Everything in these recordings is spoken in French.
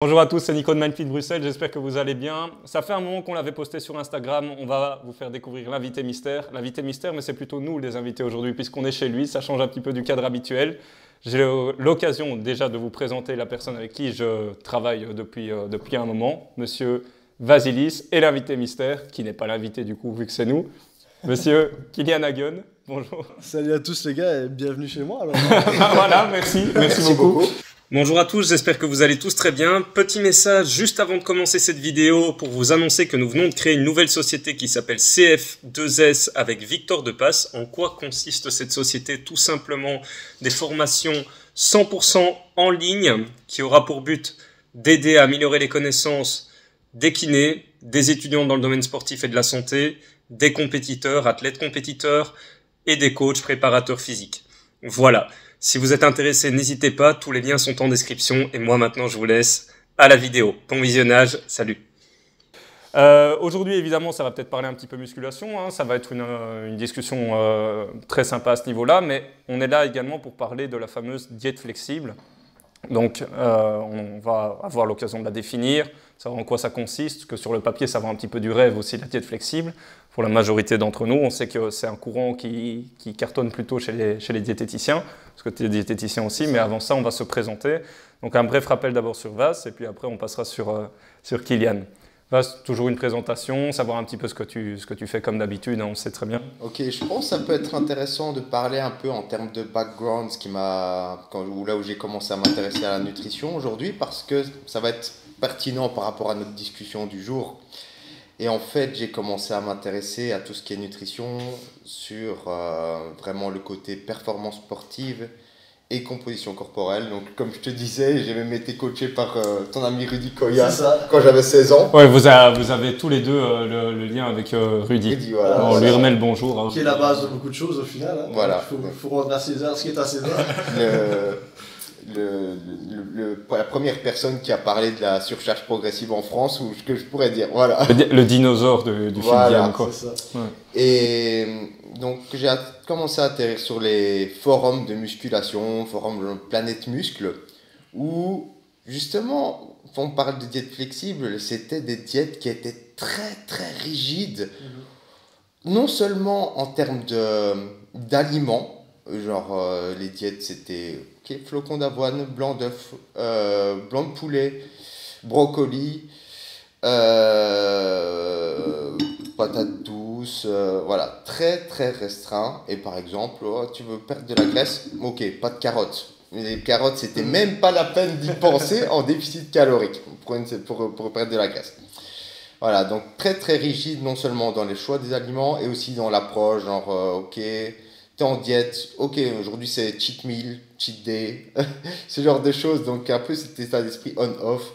Bonjour à tous, c'est Nico de Mindfit Bruxelles, j'espère que vous allez bien. Ça fait un moment qu'on l'avait posté sur Instagram, on va vous faire découvrir l'invité mystère. L'invité mystère, mais c'est plutôt nous les invités aujourd'hui puisqu'on est chez lui, ça change un petit peu du cadre habituel. J'ai l'occasion déjà de vous présenter la personne avec qui je travaille depuis un moment, Monsieur Vasilis, et l'invité mystère, qui n'est pas l'invité du coup vu que c'est nous, Monsieur Kylian Hagen. Bonjour. Salut à tous les gars et bienvenue chez moi alors. Voilà, merci beaucoup. Bonjour à tous, j'espère que vous allez tous très bien. Petit message juste avant de commencer cette vidéo pour vous annoncer que nous venons de créer une nouvelle société qui s'appelle CF2S avec Victor Depasse. En quoi consiste cette société? Tout simplement des formations 100% en ligne qui aura pour but d'aider à améliorer les connaissances des kinés, des étudiants dans le domaine sportif et de la santé, des compétiteurs, athlètes compétiteurs et des coachs préparateurs physiques. Voilà. Si vous êtes intéressé, n'hésitez pas, tous les liens sont en description. Et moi, maintenant, je vous laisse à la vidéo. Bon visionnage, salut. Aujourd'hui, évidemment, ça va peut-être parler un petit peu musculation. Hein. Ça va être une discussion très sympa à ce niveau-là. Mais on est là également pour parler de la fameuse diète flexible. Donc, on va avoir l'occasion de la définir, savoir en quoi ça consiste, que sur le papier, ça va un petit peu du rêve aussi, la diète flexible. Pour la majorité d'entre nous, on sait que c'est un courant qui cartonne plutôt chez les diététiciens, parce que tu es diététicien aussi, mais avant ça, on va se présenter. Donc, un bref rappel d'abord sur Vas, et puis après, on passera sur Kylian. Vas, toujours une présentation, savoir un petit peu ce que tu fais comme d'habitude, hein, on sait très bien. Ok, je pense que ça peut être intéressant de parler un peu en termes de background, là où j'ai commencé à m'intéresser à la nutrition aujourd'hui, parce que ça va être pertinent par rapport à notre discussion du jour. Et en fait, j'ai commencé à m'intéresser à tout ce qui est nutrition sur vraiment le côté performance sportive et composition corporelle. Donc, comme je te disais, j'ai même été coaché par ton ami Rudy Koya quand j'avais 16 ans. Ouais, vous avez tous les deux le lien avec Rudy. Voilà, on lui remet le bonjour. Hein. Qui est la base de beaucoup de choses au final. Hein. Voilà. Il faut rendre à César ce qui est à César. La première personne qui a parlé de la surcharge progressive en France, ou ce que je pourrais dire, voilà. Le dinosaure du film Diane, quoi. C'est ça. Ouais. Et donc j'ai commencé à atterrir sur les forums de musculation, forums de Planète Muscle, où justement, on parle de diète flexible, c'était des diètes qui étaient très très rigides, non seulement en termes d'aliments, genre les diètes c'était flocons d'avoine, blanc d'œuf, blanc de poulet, brocoli, patates douces, voilà, très très restreint. Et par exemple, tu veux perdre de la graisse, ok, pas de carottes. Les carottes, c'était même pas la peine d'y penser en déficit calorique pour perdre de la graisse. Voilà, donc très très rigide, non seulement dans les choix des aliments et aussi dans l'approche, genre ok, t'es en diète, ok, aujourd'hui c'est cheat meal, cheat day, ce genre de choses, donc un peu cet état d'esprit on-off.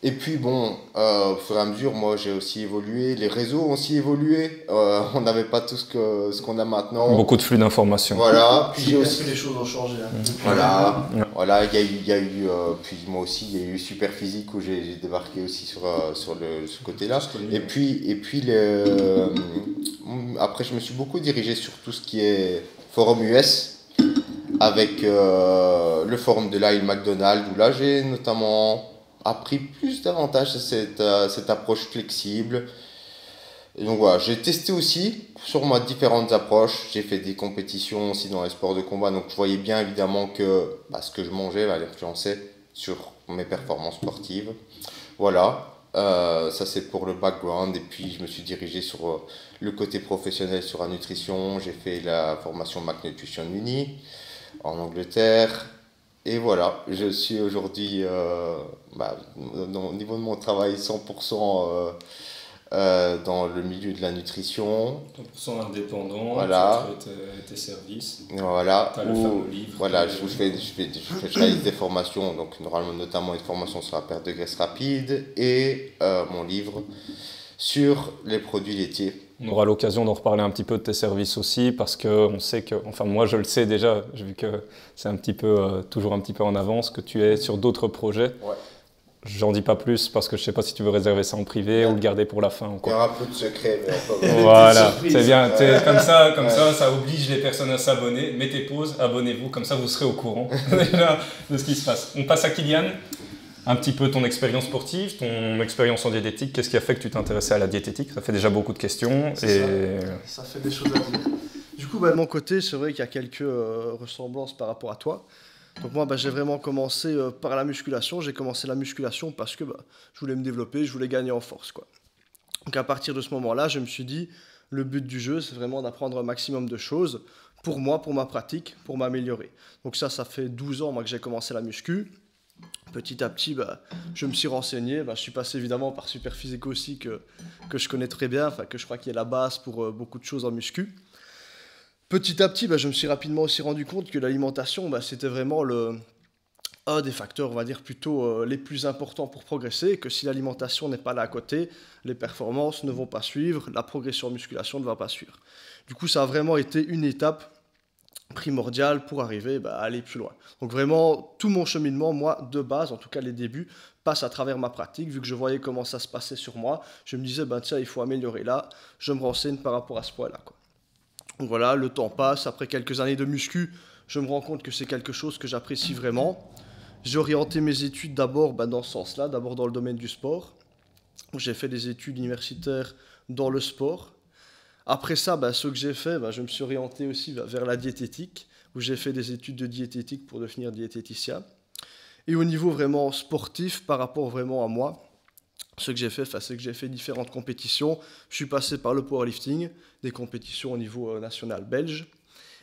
Et puis bon, au fur et à mesure, moi j'ai aussi évolué, les réseaux ont aussi évolué, on n'avait pas tout ce qu'on a maintenant. Beaucoup de flux d'informations. Voilà, puis j'ai aussi... les choses ont changé. Hein. Voilà, il y a eu puis moi aussi, il y a eu Super Physique où j'ai débarqué aussi sur ce côté-là. Et puis après, je me suis beaucoup dirigé sur tout ce qui est forum US, avec le forum de Lyle McDonald, où là j'ai notamment appris plus davantage cette approche flexible. Et donc voilà, j'ai testé aussi sur moi différentes approches. J'ai fait des compétitions aussi dans les sports de combat, donc je voyais bien évidemment que ce que je mangeais allait influencer sur mes performances sportives. Voilà, ça c'est pour le background. Et puis je me suis dirigé sur le côté professionnel sur la nutrition. J'ai fait la formation Mac Nutrition Uni en Angleterre. Et voilà, je suis aujourd'hui, au niveau de mon travail, 100% dans le milieu de la nutrition. 100% indépendant, voilà. Tu as tes services, voilà. tu as le fameux livre. Voilà, je réalise des formations, donc notamment une formation sur la perte de graisse rapide et mon livre sur les produits laitiers. On aura l'occasion d'en reparler un petit peu de tes services aussi, parce qu'on sait que, enfin moi je le sais déjà, vu que c'est toujours un petit peu en avance, que tu es sur d'autres projets. Ouais. J'en dis pas plus parce que je sais pas si tu veux réserver ça en privé ou le garder pour la fin ou quoi. Il y aura peu de secrets, mais voilà, c'est bien. Comme ça oblige les personnes à s'abonner. Mettez pause, abonnez-vous, comme ça vous serez au courant de ce qui se passe. On passe à Kylian. un petit peu ton expérience sportive, ton expérience en diététique. Qu'est-ce qui a fait que tu t'intéressais à la diététique? Ça fait déjà beaucoup de questions. Ça fait des choses à dire. Du coup, de mon côté, c'est vrai qu'il y a quelques ressemblances par rapport à toi. Donc moi, j'ai vraiment commencé par la musculation. J'ai commencé la musculation parce que je voulais me développer, je voulais gagner en force, quoi. Donc à partir de ce moment-là, je me suis dit, le but du jeu, c'est vraiment d'apprendre un maximum de choses pour moi, pour ma pratique, pour m'améliorer. Donc ça fait 12 ans moi, que j'ai commencé la muscu. Petit à petit, je me suis renseigné. Je suis passé évidemment par Superphysique aussi, que je connais très bien, que je crois qu'il est la base pour beaucoup de choses en muscu. Petit à petit, je me suis rapidement aussi rendu compte que l'alimentation, c'était vraiment un des facteurs, on va dire, plutôt les plus importants pour progresser, et que si l'alimentation n'est pas là à côté, les performances ne vont pas suivre, la progression en musculation ne va pas suivre. Du coup, ça a vraiment été une étape primordiale pour arriver à aller plus loin. Donc vraiment, tout mon cheminement, moi, de base, en tout cas les débuts, passe à travers ma pratique. Vu que je voyais comment ça se passait sur moi, je me disais, tiens, il faut améliorer là, je me renseigne par rapport à ce point-là, quoi. Donc voilà, le temps passe, après quelques années de muscu, je me rends compte que c'est quelque chose que j'apprécie vraiment. J'ai orienté mes études d'abord dans ce sens-là, d'abord dans le domaine du sport. J'ai fait des études universitaires dans le sport. Après ça, ce que j'ai fait, je me suis orienté aussi vers la diététique, où j'ai fait des études de diététique pour devenir diététicien. Et au niveau vraiment sportif, par rapport vraiment à moi, ce que j'ai fait, c'est que j'ai fait différentes compétitions. Je suis passé par le powerlifting, des compétitions au niveau national belge,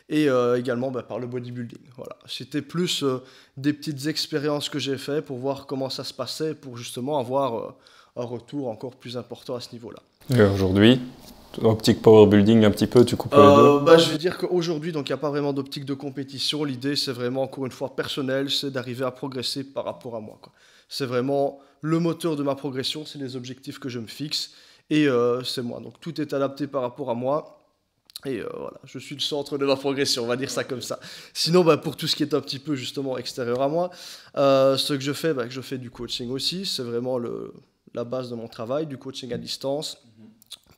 et également par le bodybuilding. Voilà. C'était plus des petites expériences que j'ai fait pour voir comment ça se passait, pour justement avoir un retour encore plus important à ce niveau-là. Et aujourd'hui, optique powerbuilding un petit peu, tu coupes les deux? Je vais dire qu'aujourd'hui, il n'y a pas vraiment d'optique de compétition. L'idée, c'est vraiment, encore une fois, personnel, c'est d'arriver à progresser par rapport à moi, quoi. C'est vraiment le moteur de ma progression, c'est les objectifs que je me fixe, et c'est moi. Donc tout est adapté par rapport à moi. Et voilà, je suis le centre de ma progression, on va dire ça comme ça. Sinon, pour tout ce qui est un petit peu justement extérieur à moi, ce que je fais du coaching aussi, c'est vraiment la base de mon travail, du coaching à distance,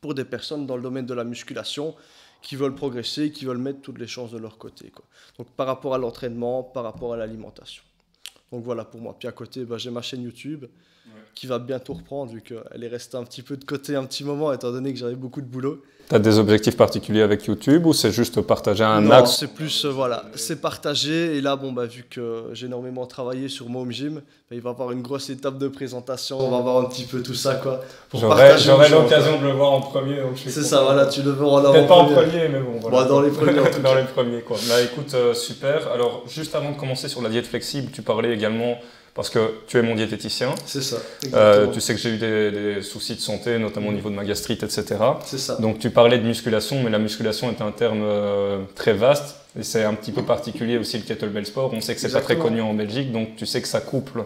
pour des personnes dans le domaine de la musculation qui veulent progresser, qui veulent mettre toutes les chances de leur côté, quoi. Donc par rapport à l'entraînement, par rapport à l'alimentation. Donc voilà pour moi. Puis à côté, j'ai ma chaîne YouTube qui va bientôt reprendre, vu qu'elle est restée un petit peu de côté un petit moment, étant donné que j'avais beaucoup de boulot. Tu as des objectifs particuliers avec YouTube ou c'est juste partager un max? Non, c'est plus, c'est partager. Et là, vu que j'ai énormément travaillé sur mon home gym, il va y avoir une grosse étape de présentation. On va voir un petit peu tout ça, quoi. J'aurai l'occasion de le voir en premier. C'est ça, voilà, tu le verras en peut-être pas en premier, mais bon, voilà. Dans les premiers, en tout dans les premiers, quoi. Écoute, super. Alors, juste avant de commencer sur la diète flexible, tu parlais également... Parce que tu es mon diététicien. C'est ça. Tu sais que j'ai eu des soucis de santé, notamment au niveau de ma gastrite, etc. C'est ça. Donc tu parlais de musculation, mais la musculation est un terme très vaste. Et c'est un petit peu particulier aussi le kettlebell sport. On sait que c'est pas très connu en Belgique, donc tu sais que ça couple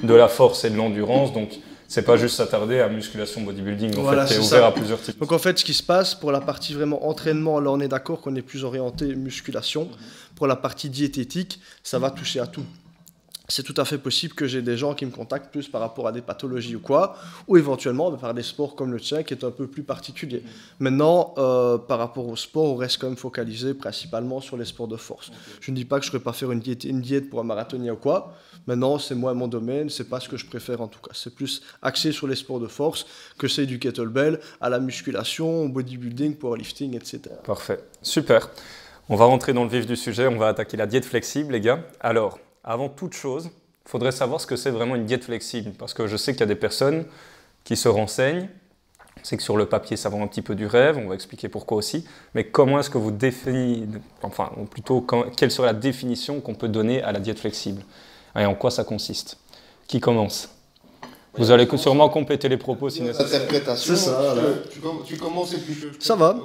de la force et de l'endurance. Donc c'est pas juste s'attarder à musculation bodybuilding. En fait, tu es ouvert à plusieurs types. Donc en fait, ce qui se passe pour la partie vraiment entraînement, là on est d'accord qu'on est plus orienté musculation. Pour la partie diététique, ça va toucher à tout. C'est tout à fait possible que j'ai des gens qui me contactent plus par rapport à des pathologies ou quoi, ou éventuellement par des sports comme le tien qui est un peu plus particulier. Maintenant, par rapport au sport, on reste quand même focalisé principalement sur les sports de force. Je ne dis pas que je ne saurais pas faire une diète pour un marathonien ou quoi. Maintenant, c'est moi mon domaine, c'est pas ce que je préfère en tout cas. C'est plus axé sur les sports de force, que c'est du kettlebell, à la musculation, au bodybuilding, powerlifting, etc. Parfait, super. On va rentrer dans le vif du sujet, on va attaquer la diète flexible, les gars. Alors, avant toute chose, il faudrait savoir ce que c'est vraiment une diète flexible. Parce que je sais qu'il y a des personnes qui se renseignent. C'est que sur le papier, ça vend un petit peu du rêve. On va expliquer pourquoi aussi. Mais comment est-ce que vous définissez, enfin, ou plutôt, quelle serait la définition qu'on peut donner à la diète flexible? Et en quoi ça consiste? Qui commence? Vous allez sûrement compléter les propos si nécessaire. Interprétation. C'est ça. Tu commences et puis ça va.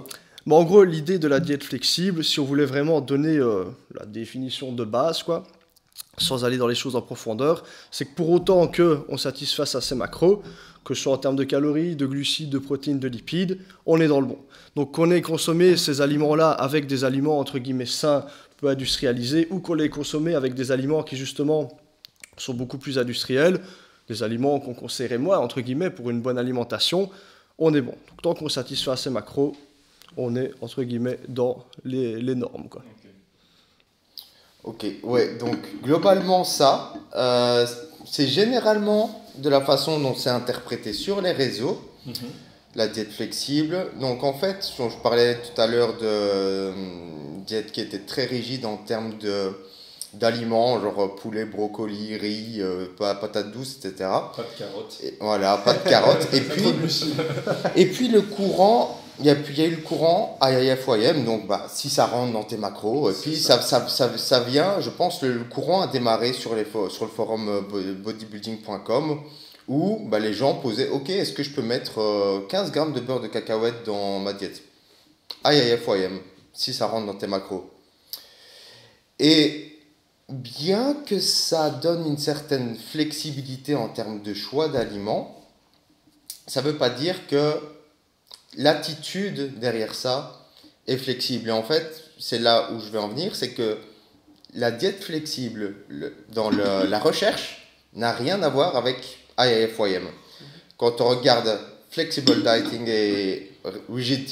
En gros, l'idée de la diète flexible, si on voulait vraiment donner la définition de base, quoi, sans aller dans les choses en profondeur, c'est que pour autant qu'on satisfasse à ces macros, que ce soit en termes de calories, de glucides, de protéines, de lipides, on est dans le bon. Donc qu'on ait consommé ces aliments-là avec des aliments entre guillemets sains, peu industrialisés, ou qu'on les consommé avec des aliments qui justement sont beaucoup plus industriels, des aliments qu'on conseillerait moins entre guillemets pour une bonne alimentation, on est bon. Donc tant qu'on satisfait à ces macros, on est entre guillemets dans les normes, quoi. Ok, ouais, donc globalement ça, c'est généralement de la façon dont c'est interprété sur les réseaux, la diète flexible. Donc en fait, je parlais tout à l'heure de diète qui était très rigide en termes d'aliments, genre poulet, brocoli, riz, patates douces, etc. Pas de carottes. Voilà, pas de carottes. Et puis le courant, il y a eu le courant IIFYM, donc si ça rentre dans tes macros, et puis ça vient, je pense, le courant a démarré sur le forum bodybuilding.com, où les gens posaient, ok, est-ce que je peux mettre 15 grammes de beurre de cacahuète dans ma diète? IIFYM, si ça rentre dans tes macros. Et bien que ça donne une certaine flexibilité en termes de choix d'aliments, ça ne veut pas dire que l'attitude derrière ça est flexible. Et en fait, c'est là où je vais en venir, c'est que la diète flexible dans la recherche n'a rien à voir avec IIFYM. Quand on regarde flexible dieting et rigid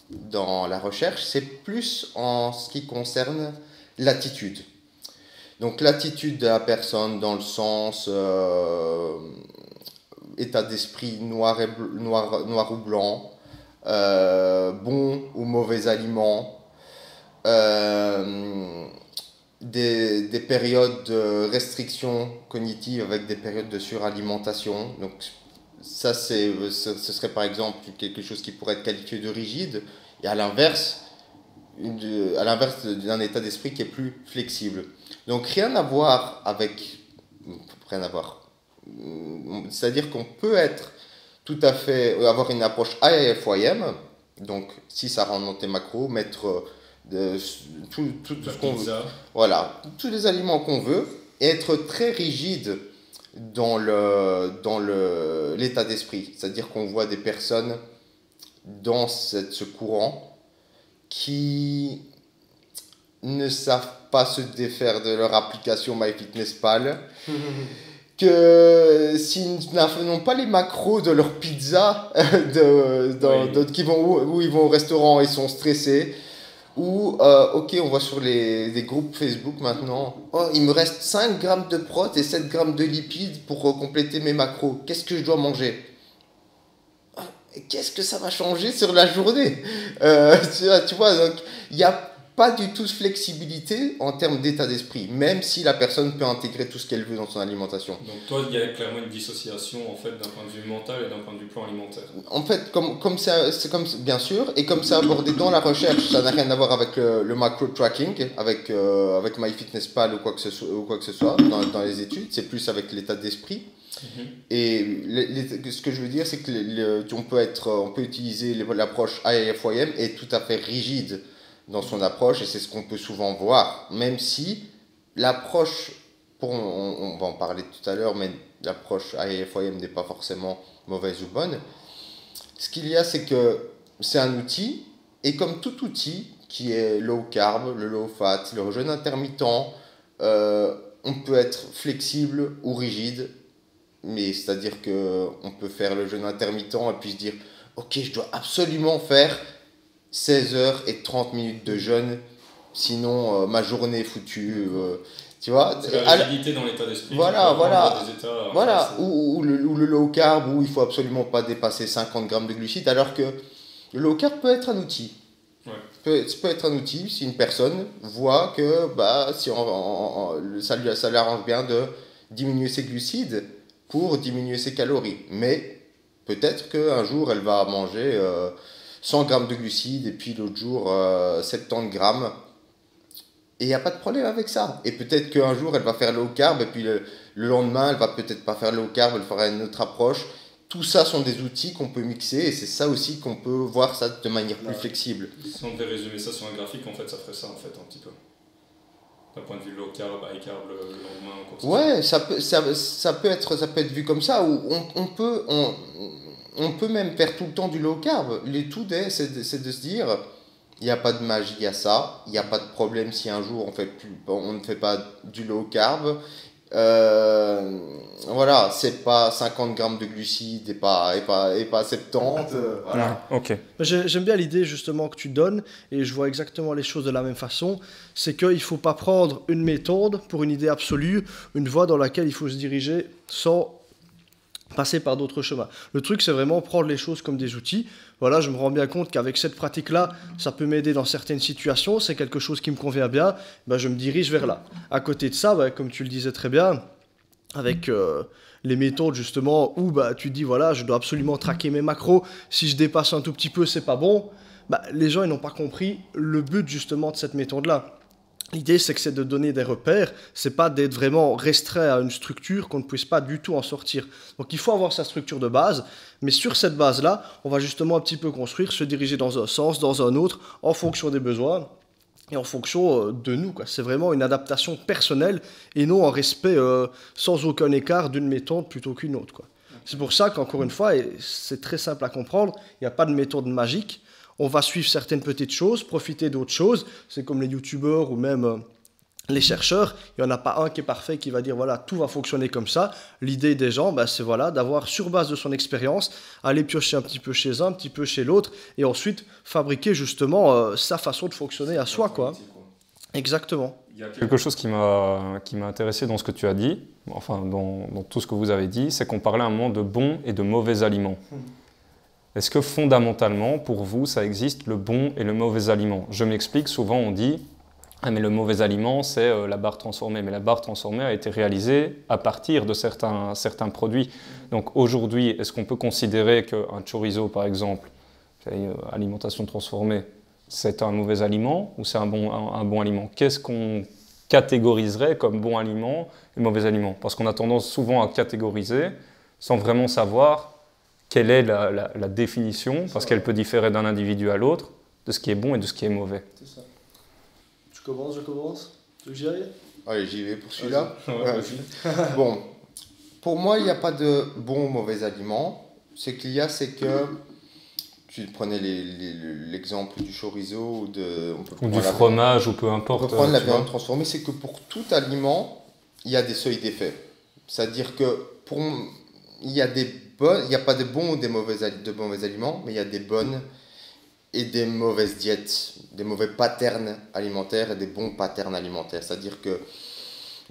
dans la recherche, c'est plus en ce qui concerne l'attitude. Donc l'attitude de la personne dans le sens état d'esprit noir ou blanc, bon ou mauvais aliments, des périodes de restriction cognitive avec des périodes de suralimentation. Donc ça, ce serait par exemple quelque chose qui pourrait être qualifié de rigide, et à l'inverse d'un état d'esprit qui est plus flexible. Donc rien à voir. C'est-à-dire qu'on peut être tout à fait avoir une approche IIFYM, donc si ça rentre dans tes macros, mettre tout ce qu'on veut, voilà, tous les aliments qu'on veut, et être très rigide dans l'état d'esprit. C'est-à-dire qu'on voit des personnes dans ce courant qui ne savent pas se défaire de leur application MyFitnessPal, que s'ils n'ont pas les macros de leur pizza, où ils vont au restaurant, ils sont stressés, ou ok, on voit sur des groupes Facebook maintenant, oh, il me reste 5 grammes de prot et 7 grammes de lipides pour compléter mes macros, qu'est-ce que je dois manger? Qu'est-ce que ça va changer sur la journée? Tu vois, donc il n'y a pas du tout de flexibilité en termes d'état d'esprit, même si la personne peut intégrer tout ce qu'elle veut dans son alimentation. Donc toi, il y a clairement une dissociation en fait, d'un point de vue mental et d'un point de vue plan alimentaire. En fait, bien sûr, et comme c'est abordé dans la recherche, ça n'a rien à voir avec le macro tracking, avec MyFitnessPal ou quoi que ce soit dans les études, c'est plus avec l'état d'esprit. Et ce que je veux dire, c'est que on peut utiliser l'approche IIFYM est tout à fait rigide dans son approche, et c'est ce qu'on peut souvent voir, même si l'approche, on va en parler tout à l'heure, mais l'approche IIFYM n'est pas forcément mauvaise ou bonne. Ce qu'il y a, c'est que c'est un outil, et comme tout outil qui est low carb, le low fat, le jeûne intermittent, on peut être flexible ou rigide. Mais c'est-à-dire qu'on peut faire le jeûne intermittent et puis se dire ok, je dois absolument faire 16 heures et 30 minutes de jeûne, sinon ma journée est foutue. Tu vois, c'est la rigidité dans l'état d'esprit. Voilà. Ou le low carb, où il ne faut absolument pas dépasser 50 grammes de glucides, alors que le low carb peut être un outil. Ouais. Ça peut être un outil si une personne voit que ça lui arrange bien de diminuer ses glucides pour diminuer ses calories. Mais peut-être qu'un jour, elle va manger 100 grammes de glucides et puis l'autre jour 70 grammes. Et il n'y a pas de problème avec ça. Et peut-être qu'un jour, elle va faire low carb et puis le lendemain, elle va peut-être pas faire low carb, elle fera une autre approche. Tout ça sont des outils qu'on peut mixer, et c'est ça aussi qu'on peut voir ça de manière plus flexible. Si on devait résumer ça sur un graphique, en fait, ça ferait ça en fait un petit peu. D'un point de vue low carb, high carb, le lendemain, quoi que ce soit. Ouais, ça peut être vu comme ça, ou on peut même faire tout le temps du low carb. C'est de se dire, il n'y a pas de magie à ça, il n'y a pas de problème si un jour on ne fait pas du low carb. Voilà, c'est pas 50 grammes de glucides et pas 70. Voilà. Ok. J'aime bien l'idée justement que tu donnes, et je vois exactement les choses de la même façon. C'est qu'il ne faut pas prendre une méthode pour une idée absolue, une voie dans laquelle il faut se diriger sans passer par d'autres chemins. Le truc, c'est vraiment prendre les choses comme des outils. Voilà, je me rends bien compte qu'avec cette pratique-là, ça peut m'aider dans certaines situations, c'est quelque chose qui me convient bien, ben, je me dirige vers là. À côté de ça, ben, comme tu le disais très bien, avec les méthodes justement où bah, tu dis voilà, je dois absolument traquer mes macros, si je dépasse un tout petit peu, c'est pas bon, bah, les gens ils n'ont pas compris le but justement de cette méthode-là. L'idée, c'est que c'est de donner des repères, c'est pas d'être vraiment restreint à une structure qu'on ne puisse pas du tout en sortir. Donc il faut avoir sa structure de base, mais sur cette base-là, on va justement un petit peu construire, se diriger dans un sens, dans un autre, en fonction des besoins et en fonction de nous, quoi. C'est vraiment une adaptation personnelle et non un respect sans aucun écart d'une méthode plutôt qu'une autre, quoi. C'est pour ça qu'encore une fois, et c'est très simple à comprendre, il n'y a pas de méthode magique. On va suivre certaines petites choses, profiter d'autres choses. C'est comme les youtubeurs ou même les chercheurs. Il n'y en a pas un qui est parfait, qui va dire voilà, tout va fonctionner comme ça. L'idée des gens, bah, c'est voilà, d'avoir sur base de son expérience, aller piocher un petit peu chez un, un petit peu chez l'autre, et ensuite fabriquer justement sa façon de fonctionner à soi, quoi. Exactement. Il y a quelque chose qui m'a intéressé dans ce que tu as dit, enfin dans tout ce que vous avez dit, c'est qu'on parlait à un moment de bons et de mauvais aliments. Est-ce que fondamentalement, pour vous, ça existe le bon et le mauvais aliment? Je m'explique, souvent on dit « Ah mais le mauvais aliment, c'est la barre transformée ». Mais la barre transformée a été réalisée à partir de certains produits. Donc aujourd'hui, est-ce qu'on peut considérer qu'un chorizo, par exemple, alimentation transformée, c'est un mauvais aliment ou c'est un bon aliment? Qu'est-ce qu'on catégoriserait comme bon aliment et mauvais aliment? Parce qu'on a tendance souvent à catégoriser sans vraiment savoir quelle est la définition, parce qu'elle peut différer d'un individu à l'autre, de ce qui est bon et de ce qui est mauvais. C'est ça. Tu commences, je commence? Tu veux que j'y aille? Allez, j'y vais pour celui-là. Bon, pour moi, il n'y a pas de bon ou mauvais aliments. Ce qu'il y a, c'est que tu prenais l'exemple du chorizo ou du fromage, ou peu importe. On peut prendre la viande transformée, c'est que pour tout aliment, il y a des seuils d'effet. C'est-à-dire que il n'y a pas de bons ou de mauvais aliments, mais il y a des bonnes et des mauvaises diètes, des mauvais patterns alimentaires et des bons patterns alimentaires. C'est-à-dire que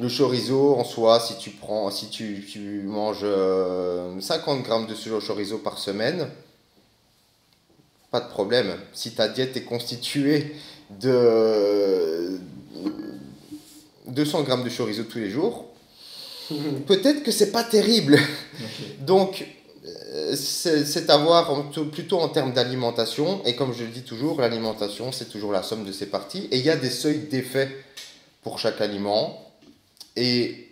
le chorizo, en soi, si tu manges 50 grammes de chorizo par semaine, pas de problème. Si ta diète est constituée de 200 grammes de chorizo tous les jours, peut-être que c'est pas terrible. Okay. Donc, c'est à voir plutôt en termes d'alimentation. Et comme je le dis toujours, l'alimentation, c'est toujours la somme de ses parties. Et il y a des seuils d'effet pour chaque aliment. Et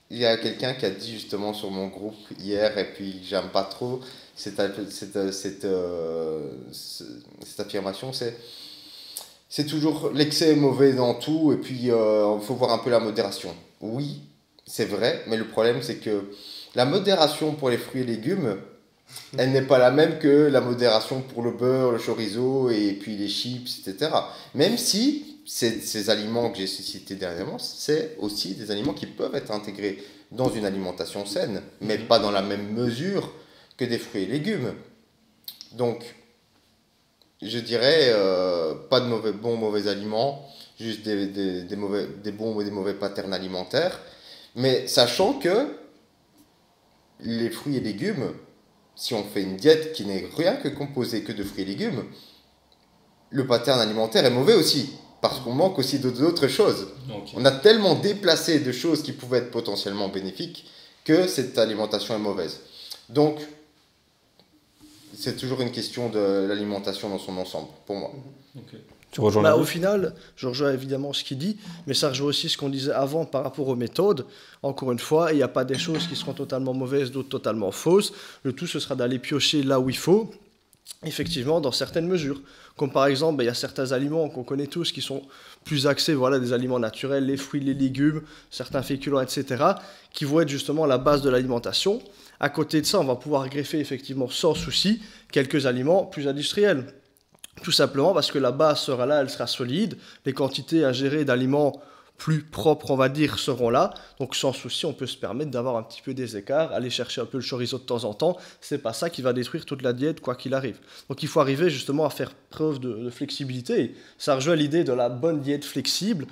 il y a quelqu'un qui a dit justement sur mon groupe hier, et puis j'aime pas trop cette affirmation, c'est toujours l'excès est mauvais dans tout, et puis il faut voir un peu la modération. Oui, c'est vrai, mais le problème c'est que la modération pour les fruits et légumes, elle n'est pas la même que la modération pour le beurre, le chorizo et puis les chips, etc. Même si ces aliments que j'ai cités dernièrement, c'est aussi des aliments qui peuvent être intégrés dans une alimentation saine, mais pas dans la même mesure que des fruits et légumes. Donc, je dirais pas de bons ou mauvais aliments, juste des bons ou des mauvais patterns alimentaires, mais sachant que les fruits et légumes, si on fait une diète qui n'est rien que composée que de fruits et légumes, le pattern alimentaire est mauvais aussi, parce qu'on manque aussi d'autres choses. Okay. On a tellement déplacé de choses qui pouvaient être potentiellement bénéfiques que cette alimentation est mauvaise. Donc, c'est toujours une question de l'alimentation dans son ensemble, pour moi. Okay. Tu rejoins au final, je rejoins évidemment ce qu'il dit, mais ça rejoint aussi ce qu'on disait avant par rapport aux méthodes. Encore une fois, il n'y a pas des choses qui seront totalement mauvaises, d'autres totalement fausses. Le tout, ce sera d'aller piocher là où il faut, effectivement, dans certaines mesures. Comme par exemple, il y a certains aliments qu'on connaît tous qui sont plus axés, voilà, des aliments naturels, les fruits, les légumes, certains féculents, etc., qui vont être justement la base de l'alimentation. À côté de ça, on va pouvoir greffer effectivement sans souci quelques aliments plus industriels. Tout simplement parce que la base sera là, elle sera solide, les quantités ingérées d'aliments plus propres, on va dire, seront là. Donc sans souci, on peut se permettre d'avoir un petit peu des écarts, aller chercher un peu le chorizo de temps en temps. C'est pas ça qui va détruire toute la diète, quoi qu'il arrive. Donc il faut arriver justement à faire preuve de flexibilité. Et ça rejoint l'idée de la bonne diète flexible.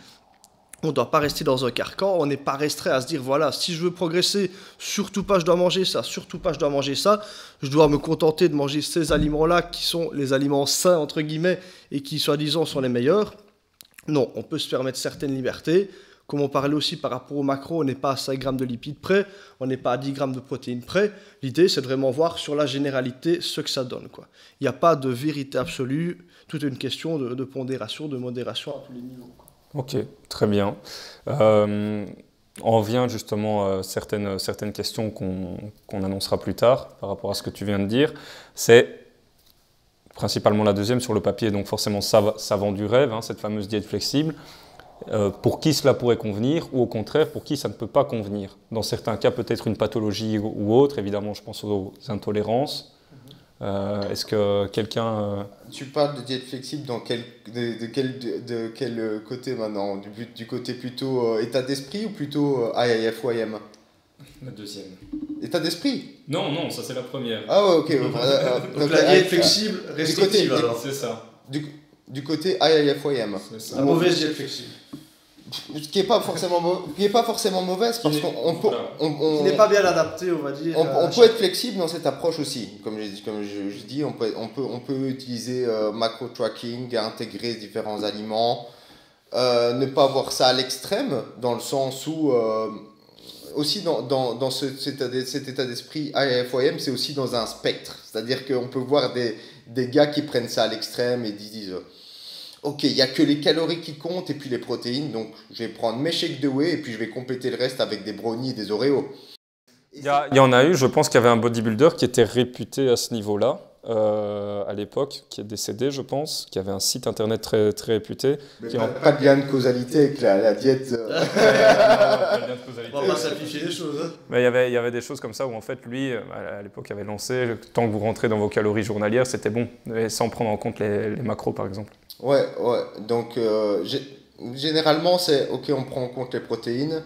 On ne doit pas rester dans un carcan, on n'est pas restreint à se dire, voilà, si je veux progresser, surtout pas je dois manger ça, surtout pas je dois manger ça, je dois me contenter de manger ces aliments-là qui sont les aliments sains, entre guillemets, et qui, soi-disant, sont les meilleurs. Non, on peut se permettre certaines libertés. Comme on parlait aussi par rapport au macro, on n'est pas à 5 grammes de lipides près, on n'est pas à 10 grammes de protéines près. L'idée, c'est de vraiment voir sur la généralité ce que ça donne, quoi. Il n'y a pas de vérité absolue, tout est une question de pondération, de modération à tous les niveaux, quoi. Ok, très bien. On vient justement à certaines questions qu'on annoncera plus tard par rapport à ce que tu viens de dire. C'est principalement la deuxième sur le papier, donc forcément ça vend du rêve, hein, cette fameuse diète flexible. Pour qui cela pourrait convenir ou au contraire pour qui ça ne peut pas convenir. Dans certains cas peut-être une pathologie ou autre, évidemment je pense aux intolérances. Est-ce que quelqu'un... Tu parles de diète flexible de quel côté maintenant? Du côté plutôt état d'esprit ou plutôt IIF ou IM? La deuxième. État d'esprit? Non, ça c'est la première. Ah ouais, ok. Donc la diète flexible, restrictive alors. C'est ça. Du côté IIF ou IM. La mauvaise diète flexible. Qui n'est pas forcément mauvaise parce qui n'est pas bien adapté, on va dire. On peut être flexible dans cette approche aussi. Comme je dis, on peut utiliser macro tracking, intégrer différents aliments, ne pas voir ça à l'extrême, dans le sens où aussi dans cet état d'esprit IFOM, c'est aussi dans un spectre. C'est-à-dire qu'on peut voir des gars qui prennent ça à l'extrême et disent ok, il n'y a que les calories qui comptent et puis les protéines, donc je vais prendre mes shakes de whey et puis je vais compléter le reste avec des brownies et des Oreos. Il y en a eu, je pense qu'il y avait un bodybuilder qui était réputé à ce niveau-là, à l'époque, qui est décédé, je pense, qui avait un site internet très, très réputé. Mais pas de lien de causalité avec la diète. On va pas simplifier les choses. Hein. Mais il y avait des choses comme ça où en fait, lui, à l'époque, avait lancé, tant que vous rentrez dans vos calories journalières, c'était bon, mais sans prendre en compte les macros, par exemple. Ouais, donc généralement c'est ok, on prend en compte les protéines,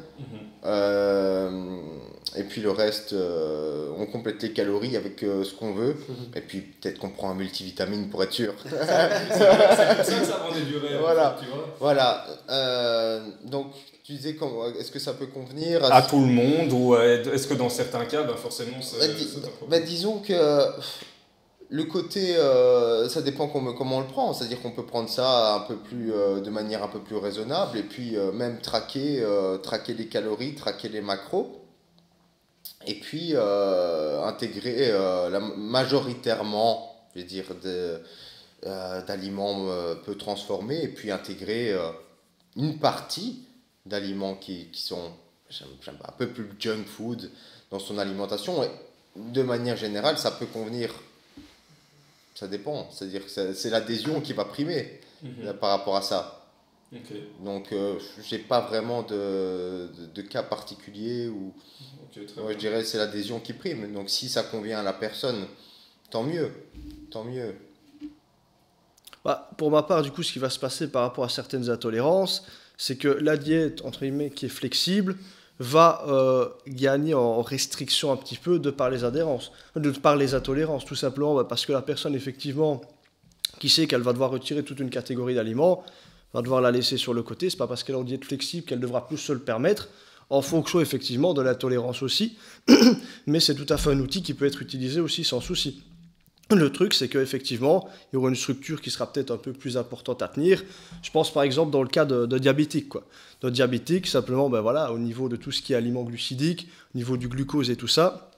et puis le reste, on complète les calories avec ce qu'on veut, et puis peut-être qu'on prend un multivitamine pour être sûr. C'est pour ça que ça rendait du rêve, voilà. En fait, tu vois. Voilà, donc tu disais, est-ce que ça peut convenir à tout le monde, ou est-ce que dans certains cas, forcément, disons que... Le côté, ça dépend comment on le prend, c'est-à-dire qu'on peut prendre ça un peu plus, de manière un peu plus raisonnable et puis même traquer les calories, traquer les macros et puis intégrer majoritairement, je vais dire, d'aliments peu transformés et puis intégrer une partie d'aliments qui sont un peu plus junk food dans son alimentation et de manière générale ça peut convenir. Ça dépend, c'est-à-dire que c'est l'adhésion qui va primer par rapport à ça. Okay. Donc, je n'ai pas vraiment de cas particulier où moi, je dirais que c'est l'adhésion qui prime. Donc, si ça convient à la personne, tant mieux. Tant mieux. Bah, pour ma part, du coup, ce qui va se passer par rapport à certaines intolérances, c'est que la diète, entre guillemets, qui est flexible, va gagner en restriction un petit peu de par les adhérences, de par les intolérances, tout simplement parce que la personne, effectivement, qui sait qu'elle va devoir retirer toute une catégorie d'aliments, va devoir la laisser sur le côté. C'est pas parce qu'elle est en diète flexible qu'elle devra plus se le permettre, en fonction, effectivement, de l'intolérance aussi, mais c'est tout à fait un outil qui peut être utilisé aussi sans souci. Le truc, c'est qu'effectivement, il y aura une structure qui sera peut-être un peu plus importante à tenir. Je pense par exemple dans le cas de diabétique, quoi. De diabétique, simplement, au niveau de tout ce qui est aliments glucidiques, au niveau du glucose et tout ça,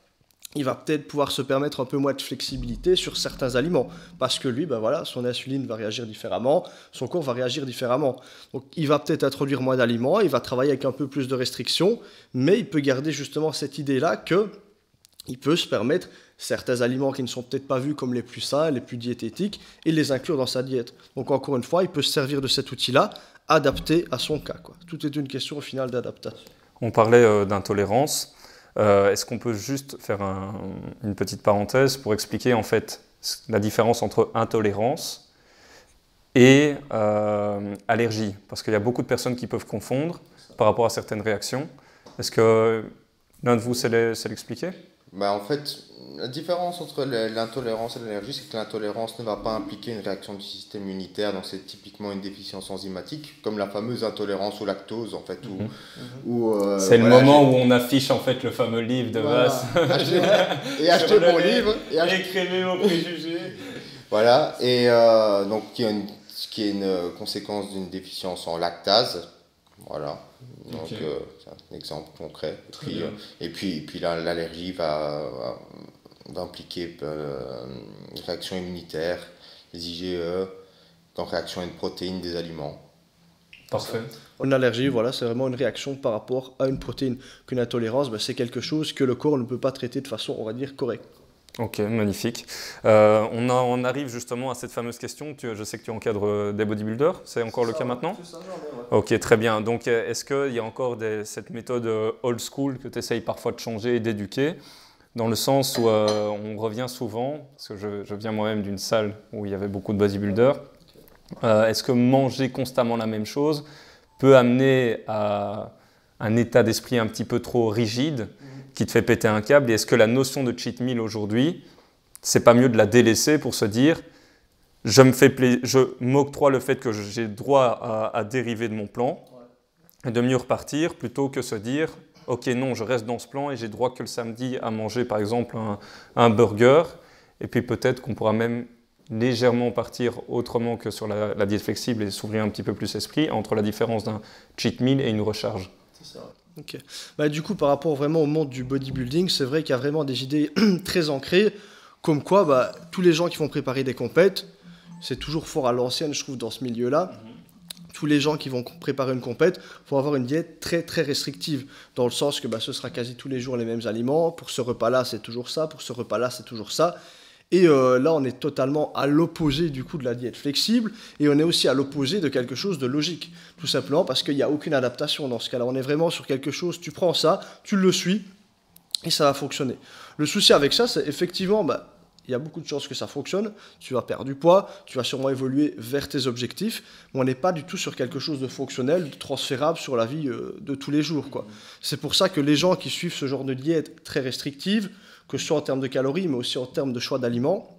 il va peut-être pouvoir se permettre un peu moins de flexibilité sur certains aliments. Parce que lui, son insuline va réagir différemment, son corps va réagir différemment. Donc il va peut-être introduire moins d'aliments, il va travailler avec un peu plus de restrictions, mais il peut garder justement cette idée-là qu'il peut se permettre certains aliments qui ne sont peut-être pas vus comme les plus sains, les plus diététiques, et les inclure dans sa diète. Donc encore une fois, il peut se servir de cet outil-là, adapté à son cas, quoi. Tout est une question au final d'adaptation. On parlait d'intolérance. Est-ce qu'on peut juste faire une petite parenthèse pour expliquer en fait la différence entre intolérance et allergie, parce qu'il y a beaucoup de personnes qui peuvent confondre par rapport à certaines réactions. Est-ce que l'un de vous sait l'expliquer? Bah, en fait, la différence entre l'intolérance et l'allergie, c'est que l'intolérance ne va pas impliquer une réaction du système immunitaire, donc c'est typiquement une déficience enzymatique, comme la fameuse intolérance au lactose, en fait. C'est le moment où on affiche en fait le fameux livre de Vasse. Achetez mon livre. Écrivez vos préjugés. Voilà, et donc qui est une conséquence d'une déficience en lactase. Voilà, donc c'est un exemple concret. Et puis l'allergie va impliquer une réaction immunitaire, les IgE, en réaction à une protéine des aliments. Parfait. Une allergie, voilà, c'est vraiment une réaction par rapport à une protéine. Qu'une intolérance, c'est quelque chose que le corps ne peut pas traiter de façon, on va dire, correcte. Ok, magnifique. On arrive justement à cette fameuse question. Je sais que tu encadres des bodybuilders, c'est encore le cas maintenant? C'est ça, ouais. Ok, très bien. Donc, est-ce qu'il y a encore cette méthode old school que tu essayes parfois de changer et d'éduquer, dans le sens où on revient souvent, parce que je viens moi-même d'une salle où il y avait beaucoup de bodybuilders, est-ce que manger constamment la même chose peut amener à un état d'esprit un petit peu trop rigide qui te fait péter un câble? Et est-ce que la notion de cheat meal aujourd'hui, c'est pas mieux de la délaisser pour se dire je m'octroie le fait que j'ai droit à dériver de mon plan et de mieux repartir, plutôt que se dire ok, non, je reste dans ce plan et j'ai droit que le samedi à manger par exemple un burger, et puis peut-être qu'on pourra même légèrement partir autrement que sur la diète flexible et s'ouvrir un petit peu plus l'esprit entre la différence d'un cheat meal et une recharge. C'est ça. Ok. Du coup, par rapport vraiment au monde du bodybuilding, c'est vrai qu'il y a vraiment des idées très ancrées, comme quoi tous les gens qui vont préparer des compètes, c'est toujours fort à l'ancienne, je trouve, dans ce milieu-là. Tous les gens qui vont préparer une compète vont avoir une diète très très restrictive, dans le sens que ce sera quasi tous les jours les mêmes aliments. Pour ce repas-là, c'est toujours ça. Pour ce repas-là, c'est toujours ça. Et là, on est totalement à l'opposé du coup de la diète flexible, et on est aussi à l'opposé de quelque chose de logique, tout simplement parce qu'il n'y a aucune adaptation dans ce cas-là. On est vraiment sur quelque chose, tu prends ça, tu le suis, et ça va fonctionner. Le souci avec ça, c'est effectivement, il y a beaucoup de chances que ça fonctionne, tu vas perdre du poids, tu vas sûrement évoluer vers tes objectifs, mais on n'est pas du tout sur quelque chose de fonctionnel, de transférable sur la vie de tous les jours, quoi. C'est pour ça que les gens qui suivent ce genre de diète très restrictive, que ce soit en termes de calories, mais aussi en termes de choix d'aliments,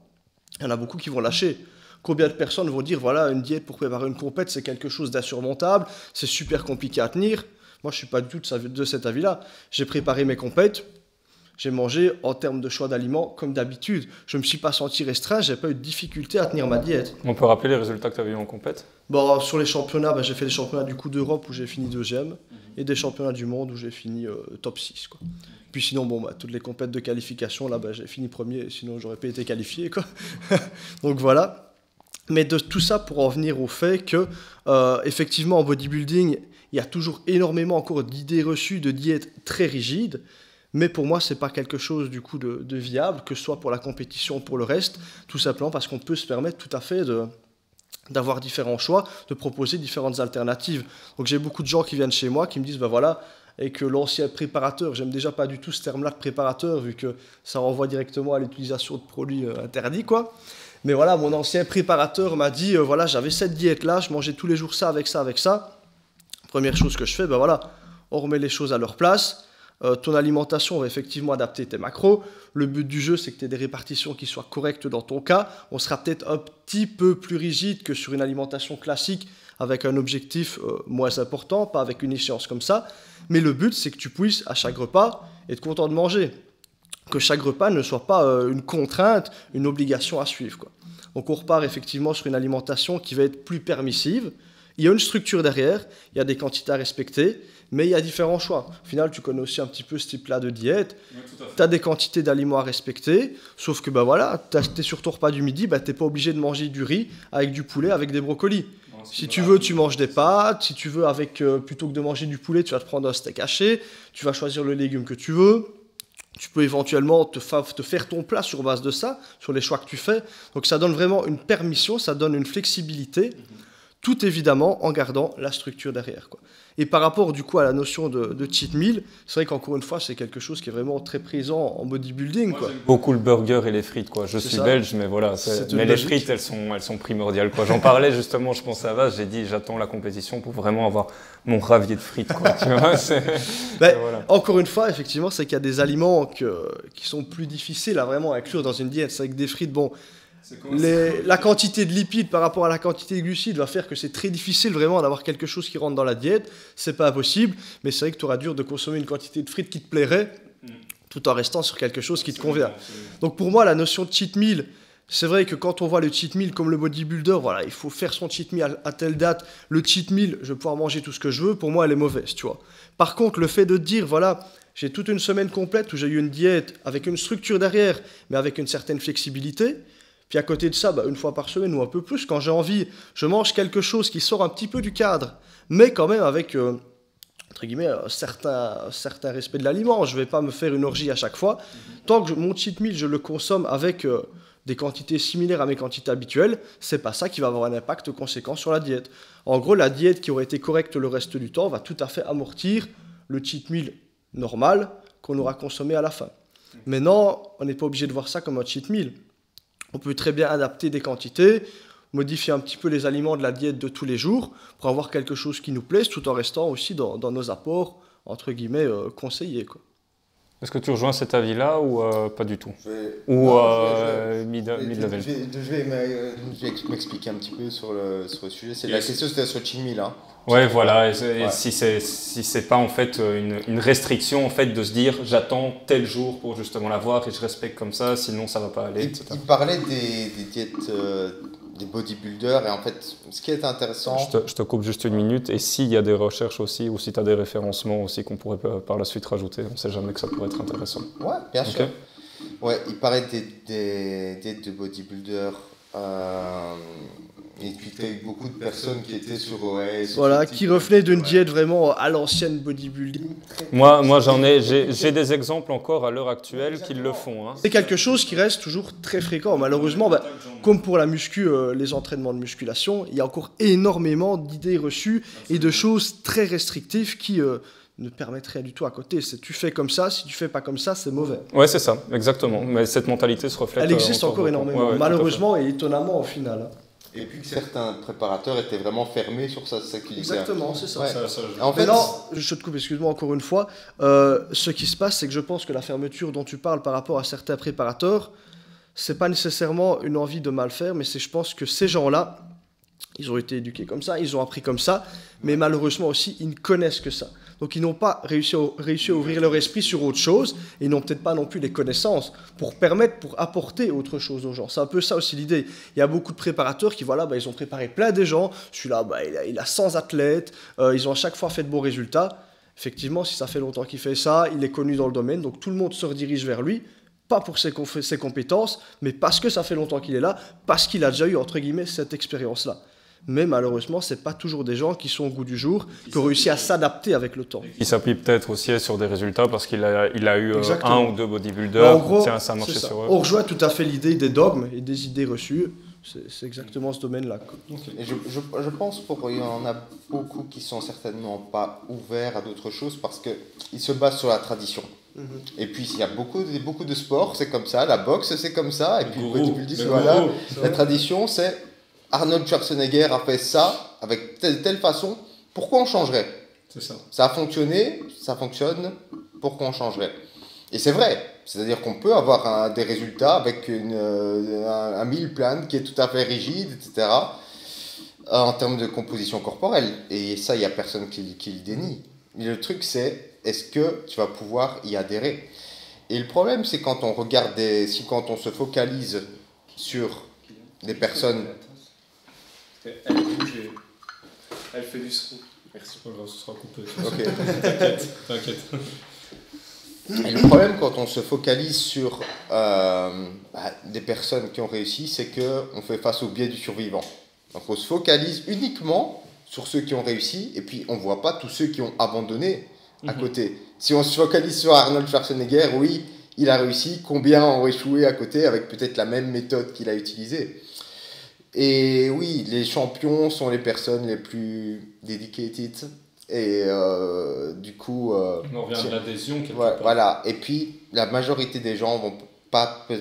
il y en a beaucoup qui vont lâcher. Combien de personnes vont dire, voilà, une diète pour préparer une compète, c'est quelque chose d'insurmontable, c'est super compliqué à tenir. Moi, je ne suis pas du tout de cet avis-là. J'ai préparé mes compètes, j'ai mangé en termes de choix d'aliments comme d'habitude. Je ne me suis pas senti restreint, je n'ai pas eu de difficulté à tenir ma diète. On peut rappeler les résultats que tu avais eu en compète? Sur les championnats, j'ai fait des championnats du coup d'Europe où j'ai fini 2e, et des championnats du monde où j'ai fini top 6, quoi. Puis sinon, toutes les compètes de qualification, là, j'ai fini 1er, sinon j'aurais pas été qualifié, quoi. Donc voilà. Mais de tout ça pour en venir au fait que, effectivement, en bodybuilding, il y a toujours énormément encore d'idées reçues de diètes très rigides. Mais pour moi, c'est pas quelque chose du coup de viable, que ce soit pour la compétition ou pour le reste, tout simplement parce qu'on peut se permettre tout à fait d'avoir différents choix, de proposer différentes alternatives. Donc j'ai beaucoup de gens qui viennent chez moi qui me disent, voilà, et que l'ancien préparateur, j'aime déjà pas du tout ce terme-là de préparateur, vu que ça renvoie directement à l'utilisation de produits interdits, quoi. Mais voilà, mon ancien préparateur m'a dit, voilà, j'avais cette diète-là, je mangeais tous les jours ça, avec ça, avec ça. Première chose que je fais, voilà, on remet les choses à leur place. Ton alimentation va effectivement adapter tes macros. Le but du jeu, c'est que tu aies des répartitions qui soient correctes dans ton cas. On sera peut-être un petit peu plus rigide que sur une alimentation classique avec un objectif moins important, pas avec une échéance comme ça. Mais le but, c'est que tu puisses, à chaque repas, être content de manger. Que chaque repas ne soit pas une contrainte, une obligation à suivre, quoi. Donc on repart effectivement sur une alimentation qui va être plus permissive. Il y a une structure derrière, il y a des quantités à respecter, mais il y a différents choix. Au final, tu connais aussi un petit peu ce type-là de diète. Oui, tu as des quantités d'aliments à respecter, sauf que tu es sur ton repas du midi, tu n'es pas obligé de manger du riz avec du poulet, avec des brocolis. Non, si tu veux, tu manges des pâtes. Si tu veux, plutôt que de manger du poulet, tu vas te prendre un steak haché. Tu vas choisir le légume que tu veux. Tu peux éventuellement te faire ton plat sur base de ça, sur les choix que tu fais. Donc ça donne vraiment une permission, ça donne une flexibilité. tout évidemment en gardant la structure derrière, quoi. Et par rapport du coup à la notion de cheat meal, c'est vrai qu'encore une fois c'est quelque chose qui est vraiment très présent en bodybuilding, quoi. Beaucoup le burger et les frites, quoi. Je suis belge, mais voilà. Mais les frites, elles sont primordiales, quoi. J'en parlais justement, je pensais à Vas, j'ai dit j'attends la compétition pour vraiment avoir mon ravier de frites, quoi. Tu vois, voilà. Encore une fois, effectivement, c'est qu'il y a des aliments qui sont plus difficiles à vraiment inclure dans une diète. C'est vrai que des frites, bon, la quantité de lipides par rapport à la quantité de glucides va faire que c'est très difficile vraiment d'avoir quelque chose qui rentre dans la diète. C'est pas impossible, mais c'est vrai que tu auras dur de consommer une quantité de frites qui te plairait tout en restant sur quelque chose qui te convient. Donc pour moi, la notion de cheat meal, c'est vrai que quand on voit le cheat meal comme le bodybuilder, voilà, il faut faire son cheat meal à telle date. Le cheat meal, je vais pouvoir manger tout ce que je veux. Pour moi, elle est mauvaise, tu vois. Par contre, le fait de dire, voilà, j'ai toute une semaine complète où j'ai eu une diète avec une structure derrière, mais avec une certaine flexibilité. Puis à côté de ça, une fois par semaine ou un peu plus, quand j'ai envie, je mange quelque chose qui sort un petit peu du cadre, mais quand même avec, entre guillemets, un certain respect de l'aliment. Je ne vais pas me faire une orgie à chaque fois. Tant que mon cheat meal, je le consomme avec des quantités similaires à mes quantités habituelles, c'est pas ça qui va avoir un impact conséquent sur la diète. En gros, la diète qui aurait été correcte le reste du temps va tout à fait amortir le cheat meal normal qu'on aura consommé à la fin. Maintenant, on n'est pas obligé de voir ça comme un cheat meal. On peut très bien adapter des quantités, modifier un petit peu les aliments de la diète de tous les jours pour avoir quelque chose qui nous plaise tout en restant aussi dans nos apports, entre guillemets, conseillés, quoi. Est-ce que tu rejoins cet avis-là ou pas du tout? Mid-level. Je vais m'expliquer un petit peu sur le sujet. La question c'était sur le cheat meal. Hein. Ouais, voilà. Et si c'est pas en fait une restriction en fait de se dire j'attends tel jour pour justement l'avoir et je respecte comme ça, sinon ça va pas aller. Il parlait des diètes des bodybuilders et en fait ce qui est intéressant. Je te coupe juste une minute et s'il y a des recherches aussi ou si tu as des référencements aussi qu'on pourrait par la suite rajouter, on sait jamais que ça pourrait être intéressant. Ouais, bien sûr. Ouais, il parlait des diètes de bodybuilders. Et puis tu as eu beaucoup de personnes qui étaient sur OS. Voilà, qui revenaient d'une diète vraiment à l'ancienne bodybuilding. Moi j'ai des exemples encore à l'heure actuelle qui le font. Hein. C'est quelque chose qui reste toujours très fréquent. Malheureusement, comme pour la muscu, les entraînements de musculation, il y a encore énormément d'idées reçues et de choses très restrictives qui ne permettent rien du tout à côté. C'est tu fais comme ça, si tu fais pas comme ça, c'est mauvais. Ouais, c'est ça, exactement. Mais cette mentalité se reflète. Elle existe encore énormément, malheureusement et étonnamment au final. Et puis que certains préparateurs étaient vraiment fermés sur ça, c'est ça qu'il disait. Exactement, c'est ça. Ouais. En fait, non, je te coupe, excuse-moi encore une fois. Ce qui se passe, c'est que je pense que la fermeture dont tu parles par rapport à certains préparateurs, c'est pas nécessairement une envie de mal faire, mais c'est, je pense que ces gens-là, ils ont été éduqués comme ça, ils ont appris comme ça, mais malheureusement aussi, ils ne connaissent que ça. Donc ils n'ont pas réussi à ouvrir leur esprit sur autre chose, et ils n'ont peut-être pas non plus les connaissances pour apporter autre chose aux gens. C'est un peu ça aussi l'idée. Il y a beaucoup de préparateurs qui, voilà, ils ont préparé plein de gens, celui-là, il a 100 athlètes, ils ont à chaque fois fait de bons résultats. Effectivement, si ça fait longtemps qu'il fait ça, il est connu dans le domaine, donc tout le monde se redirige vers lui, pas pour ses compétences, mais parce que ça fait longtemps qu'il est là, parce qu'il a déjà eu, entre guillemets, cette expérience-là. Mais malheureusement, ce n'est pas toujours des gens qui sont au goût du jour, qui ont réussi à s'adapter avec le temps. Il s'appuie peut-être aussi sur des résultats parce qu'il a eu un ou deux bodybuilders, en gros, ça a marché sur eux. On rejoint tout à fait l'idée des dogmes et des idées reçues. C'est exactement ce domaine-là. Et je pense qu'il y en a beaucoup qui ne sont certainement pas ouverts à d'autres choses parce qu'ils se basent sur la tradition. Et puis il y a beaucoup de sports, c'est comme ça, la boxe c'est comme ça, et puis le bodybuilding, voilà. La tradition c'est Arnold Schwarzenegger a fait ça avec telle façon, pourquoi on changerait? C'est ça. Ça a fonctionné, ça fonctionne, pourquoi on changerait? Et c'est vrai, c'est-à-dire qu'on peut avoir des résultats avec un meal plan qui est tout à fait rigide, etc. En termes de composition corporelle. Et ça, il n'y a personne qui le dénie. Mais le truc, c'est est-ce que tu vas pouvoir y adhérer? Et le problème, c'est quand on regarde quand on se focalise sur des personnes. Elle bouge et elle fait du son. Merci, pas grave, ce sera coupé. Ok. T'inquiète. Et le problème quand on se focalise sur des personnes qui ont réussi, c'est qu'on fait face au biais du survivant. Donc on se focalise uniquement sur ceux qui ont réussi et puis on ne voit pas tous ceux qui ont abandonné à côté. Si on se focalise sur Arnold Schwarzenegger, oui, il a réussi, combien ont échoué à côté avec peut-être la même méthode qu'il a utilisée? Et oui, les champions sont les personnes les plus dedicated. Et du coup... on revient de l'adhésion quelque ouais, part. voilà. Et puis, la majorité des gens vont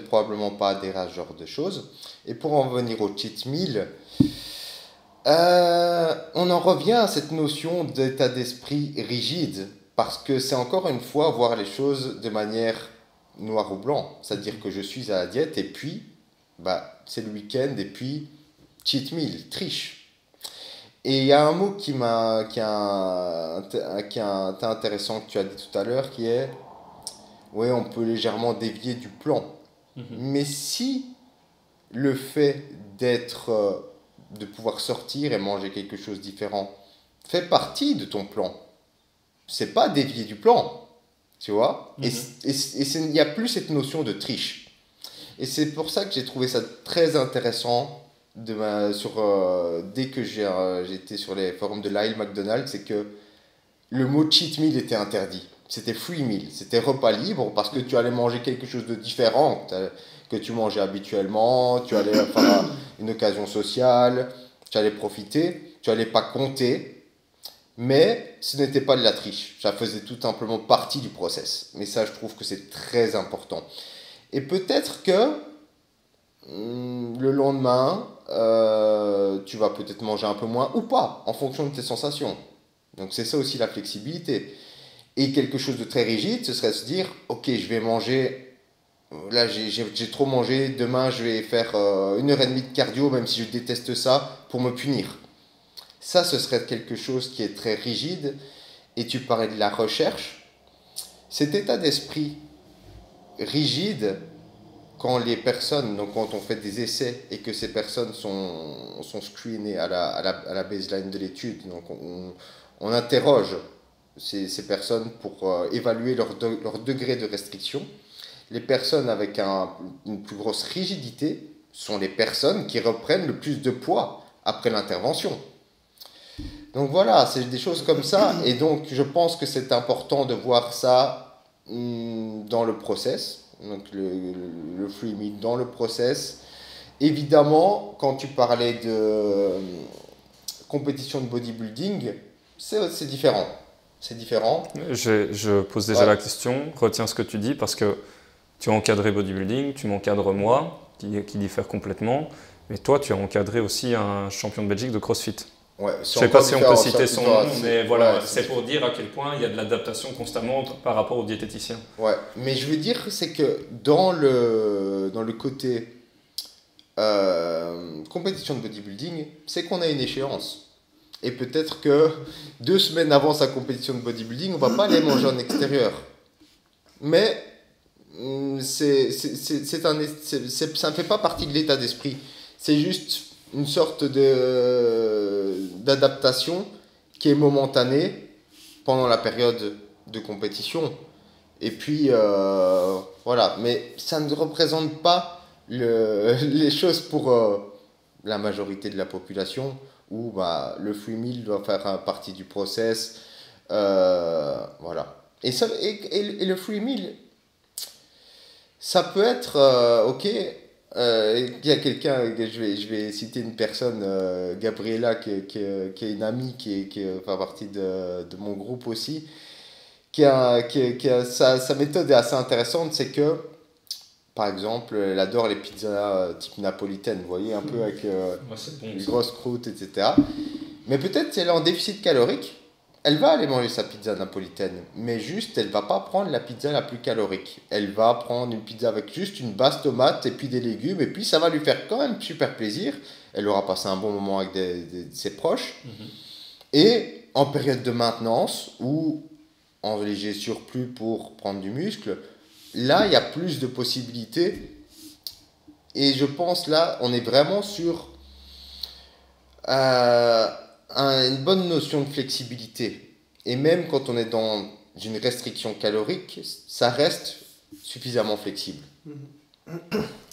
probablement pas adhérer à ce genre de choses. Et pour en venir au cheat meal, on en revient à cette notion d'état d'esprit rigide. Parce que c'est encore une fois voir les choses de manière noir ou blanc. C'est-à-dire que je suis à la diète et puis, bah, c'est le week-end et puis, cheat meal, triche. Et il y a un mot qui est intéressant que tu as dit tout à l'heure qui est, ouais, on peut légèrement dévier du plan. Mais si le fait de pouvoir sortir et manger quelque chose de différent fait partie de ton plan, c'est pas dévier du plan, tu vois. Et il n'y a plus cette notion de triche. Et c'est pour ça que j'ai trouvé ça très intéressant dès que j'étais sur les forums de Lyle McDonald, c'est que le mot cheat meal était interdit. C'était free meal, c'était repas libre parce que tu allais manger quelque chose de différent que tu mangeais habituellement, tu allais faire une occasion sociale, tu allais profiter, tu allais pas compter, mais ce n'était pas de la triche. Ça faisait tout simplement partie du process. Mais ça, je trouve que c'est très important. Et peut-être que le lendemain, tu vas peut-être manger un peu moins ou pas, en fonction de tes sensations. Donc c'est ça aussi la flexibilité. Et quelque chose de très rigide, ce serait se dire, ok, je vais manger, là j'ai trop mangé, demain je vais faire 1h30 de cardio, même si je déteste ça, pour me punir. Ça, ce serait quelque chose qui est très rigide. Et tu parlais de la recherche. Cet état d'esprit rigide, quand les personnes, donc quand on fait des essais et que ces personnes sont screenées à la baseline de l'étude, donc on interroge ces personnes pour évaluer leur degré de restriction. Les personnes avec une plus grosse rigidité sont les personnes qui reprennent le plus de poids après l'intervention. Donc voilà, c'est des choses comme ça. Et donc je pense que c'est important de voir ça dans le process. Donc le free meal dans le process. Évidemment, quand tu parlais de compétition de bodybuilding, c'est différent. C'est différent. Je pose déjà la question, retiens ce que tu dis, parce que tu as encadré bodybuilding, tu m'encadres moi, qui diffère complètement, mais toi tu as encadré aussi un champion de Belgique de CrossFit. Ouais, je ne sais pas si on peut citer son nom, mais voilà, c'est pour dire à quel point il y a de l'adaptation constamment par rapport aux diététiciens. Ouais, mais je veux dire, c'est que dans le côté compétition de bodybuilding, c'est qu'on a une échéance. Et peut-être que 2 semaines avant sa compétition de bodybuilding, on ne va pas aller manger en extérieur. Mais ça ne fait pas partie de l'état d'esprit. C'est juste une sorte d'adaptation qui est momentanée pendant la période de compétition. Et puis, voilà. Mais ça ne représente pas les choses pour la majorité de la population, où le free meal doit faire partie du process. Voilà. Et le free meal, ça peut être, ok, il y a quelqu'un, je vais citer une personne, Gabriela, qui est une amie, qui fait partie de mon groupe aussi, sa méthode est assez intéressante, c'est que, par exemple, elle adore les pizzas type napolitaine, vous voyez, un peu avec une grosse croûte, etc. Mais peut-être si elle est en déficit calorique, elle va aller manger sa pizza napolitaine, mais juste, elle va pas prendre la pizza la plus calorique. Elle va prendre une pizza avec juste une base tomate et puis des légumes, et puis ça va lui faire quand même super plaisir. Elle aura passé un bon moment avec ses proches. Et en période de maintenance, ou en léger surplus pour prendre du muscle, là, il y a plus de possibilités. Et je pense, là, on est vraiment sur une bonne notion de flexibilité. Et même quand on est dans une restriction calorique, ça reste suffisamment flexible. Ouais.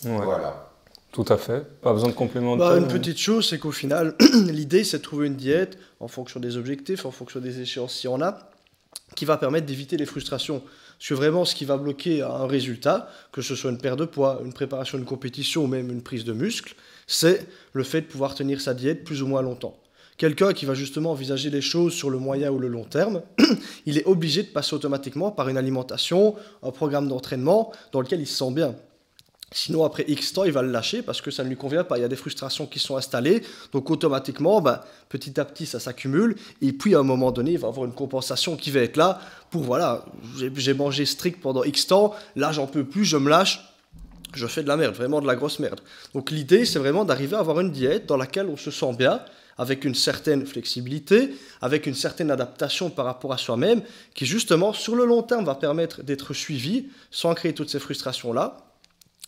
Voilà. Tout à fait. Pas besoin de complémenter. Une petite chose, c'est qu'au final, l'idée, c'est de trouver une diète en fonction des objectifs, en fonction des échéances si on a. qui va permettre d'éviter les frustrations. Parce que vraiment, ce qui va bloquer un résultat, que ce soit une perte de poids, une préparation d'une compétition ou même une prise de muscle, c'est le fait de pouvoir tenir sa diète plus ou moins longtemps. Quelqu'un qui va justement envisager les choses sur le moyen ou le long terme, il est obligé de passer automatiquement par une alimentation, un programme d'entraînement dans lequel il se sent bien. Sinon, après X temps, il va le lâcher parce que ça ne lui convient pas. Il y a des frustrations qui sont installées. Donc, automatiquement, petit à petit, ça s'accumule. Et puis, à un moment donné, il va avoir une compensation qui va être là pour, voilà, j'ai mangé strict pendant X temps. Là, j'en peux plus, je me lâche. Je fais de la merde, vraiment de la grosse merde. Donc, l'idée, c'est vraiment d'arriver à avoir une diète dans laquelle on se sent bien, avec une certaine flexibilité, avec une certaine adaptation par rapport à soi-même, qui, justement, sur le long terme, va permettre d'être suivi sans créer toutes ces frustrations-là.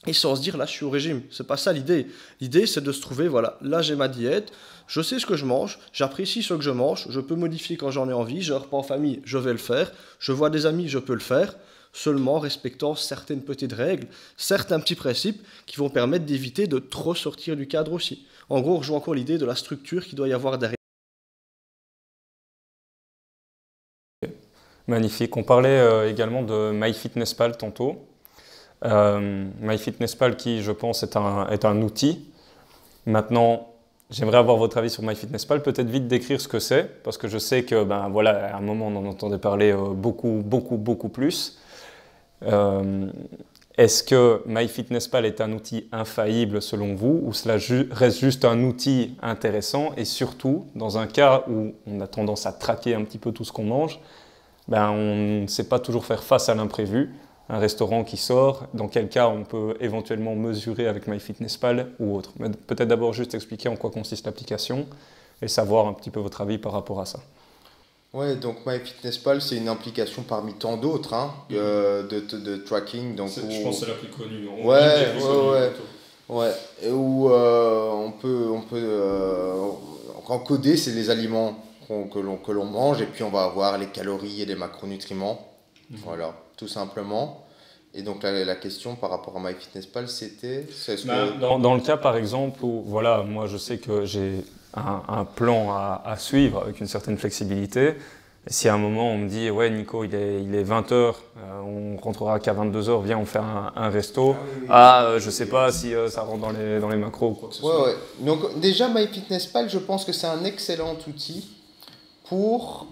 Et sans se dire, là, je suis au régime. C'est pas ça l'idée. L'idée, c'est de se trouver, voilà, là, j'ai ma diète, je sais ce que je mange, j'apprécie ce que je mange, je peux modifier quand j'en ai envie, j'ai un repas en famille, je vais le faire, je vois des amis, je peux le faire, seulement respectant certaines petites règles, certains petits principes qui vont permettre d'éviter de trop sortir du cadre aussi. En gros, on rejoint encore l'idée de la structure qu'il doit y avoir derrière. Magnifique. On parlait également de MyFitnessPal tantôt. MyFitnessPal qui, je pense, est un outil. Maintenant, j'aimerais avoir votre avis sur MyFitnessPal, peut-être vite décrire ce que c'est, parce que je sais que, voilà, à un moment, on en entendait parler beaucoup plus. Est-ce que MyFitnessPal est un outil infaillible selon vous, ou cela reste juste un outil intéressant, et surtout, dans un cas où on a tendance à traquer un petit peu tout ce qu'on mange, on ne sait pas toujours faire face à l'imprévu. Un restaurant qui sort, dans quel cas on peut éventuellement mesurer avec MyFitnessPal ou autre. Mais peut-être d'abord juste expliquer en quoi consiste l'application et savoir un petit peu votre avis par rapport à ça. Ouais, donc MyFitnessPal, c'est une application parmi tant d'autres de tracking. Donc je pense que c'est la plus connue. Ouais. Et où on peut encoder, c'est les aliments que l'on mange, et puis on va avoir les calories et les macronutriments. Voilà, tout simplement. Et donc la question par rapport à MyFitnessPal, c'était... Dans le cas par exemple où, voilà, moi je sais que j'ai un plan à suivre avec une certaine flexibilité. Et si à un moment on me dit, ouais Nico, il est 20h, on rentrera qu'à 22h, viens on fait un resto. Je sais pas si ça rentre dans les macros ou quoi que ce soit. Ouais. Donc déjà MyFitnessPal, je pense que c'est un excellent outil pour...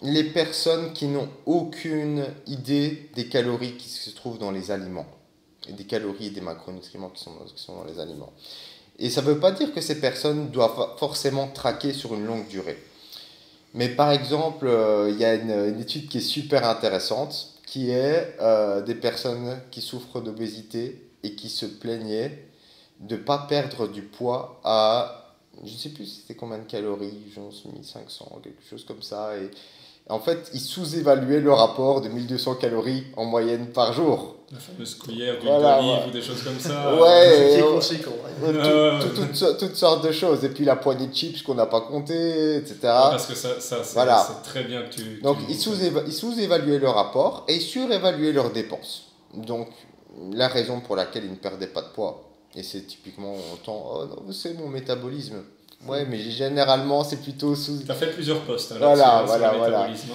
les personnes qui n'ont aucune idée des calories qui se trouvent dans les aliments, et des calories et des macronutriments qui sont dans les aliments. Et ça ne veut pas dire que ces personnes doivent forcément traquer sur une longue durée. Mais par exemple, il y a une étude qui est super intéressante, qui est des personnes qui souffrent d'obésité et qui se plaignaient de ne pas perdre du poids à, je ne sais plus c'était combien de calories, genre 1500, quelque chose comme ça. Et en fait, ils sous-évaluaient le rapport de 1200 calories en moyenne par jour. La fameuse cuillère d'huile d'olive ou des choses comme ça. Toutes sortes de choses. Et puis la poignée de chips qu'on n'a pas compté, etc. Parce que c'est très bien que tu... Donc, ils sous-évaluaient le rapport et ils surévaluaient leurs dépenses. Donc, la raison pour laquelle ils ne perdaient pas de poids. Et c'est typiquement, on entend, oh non, c'est mon métabolisme. Ouais, mais généralement, c'est plutôt sous... Tu as fait plusieurs posts sur le métabolisme.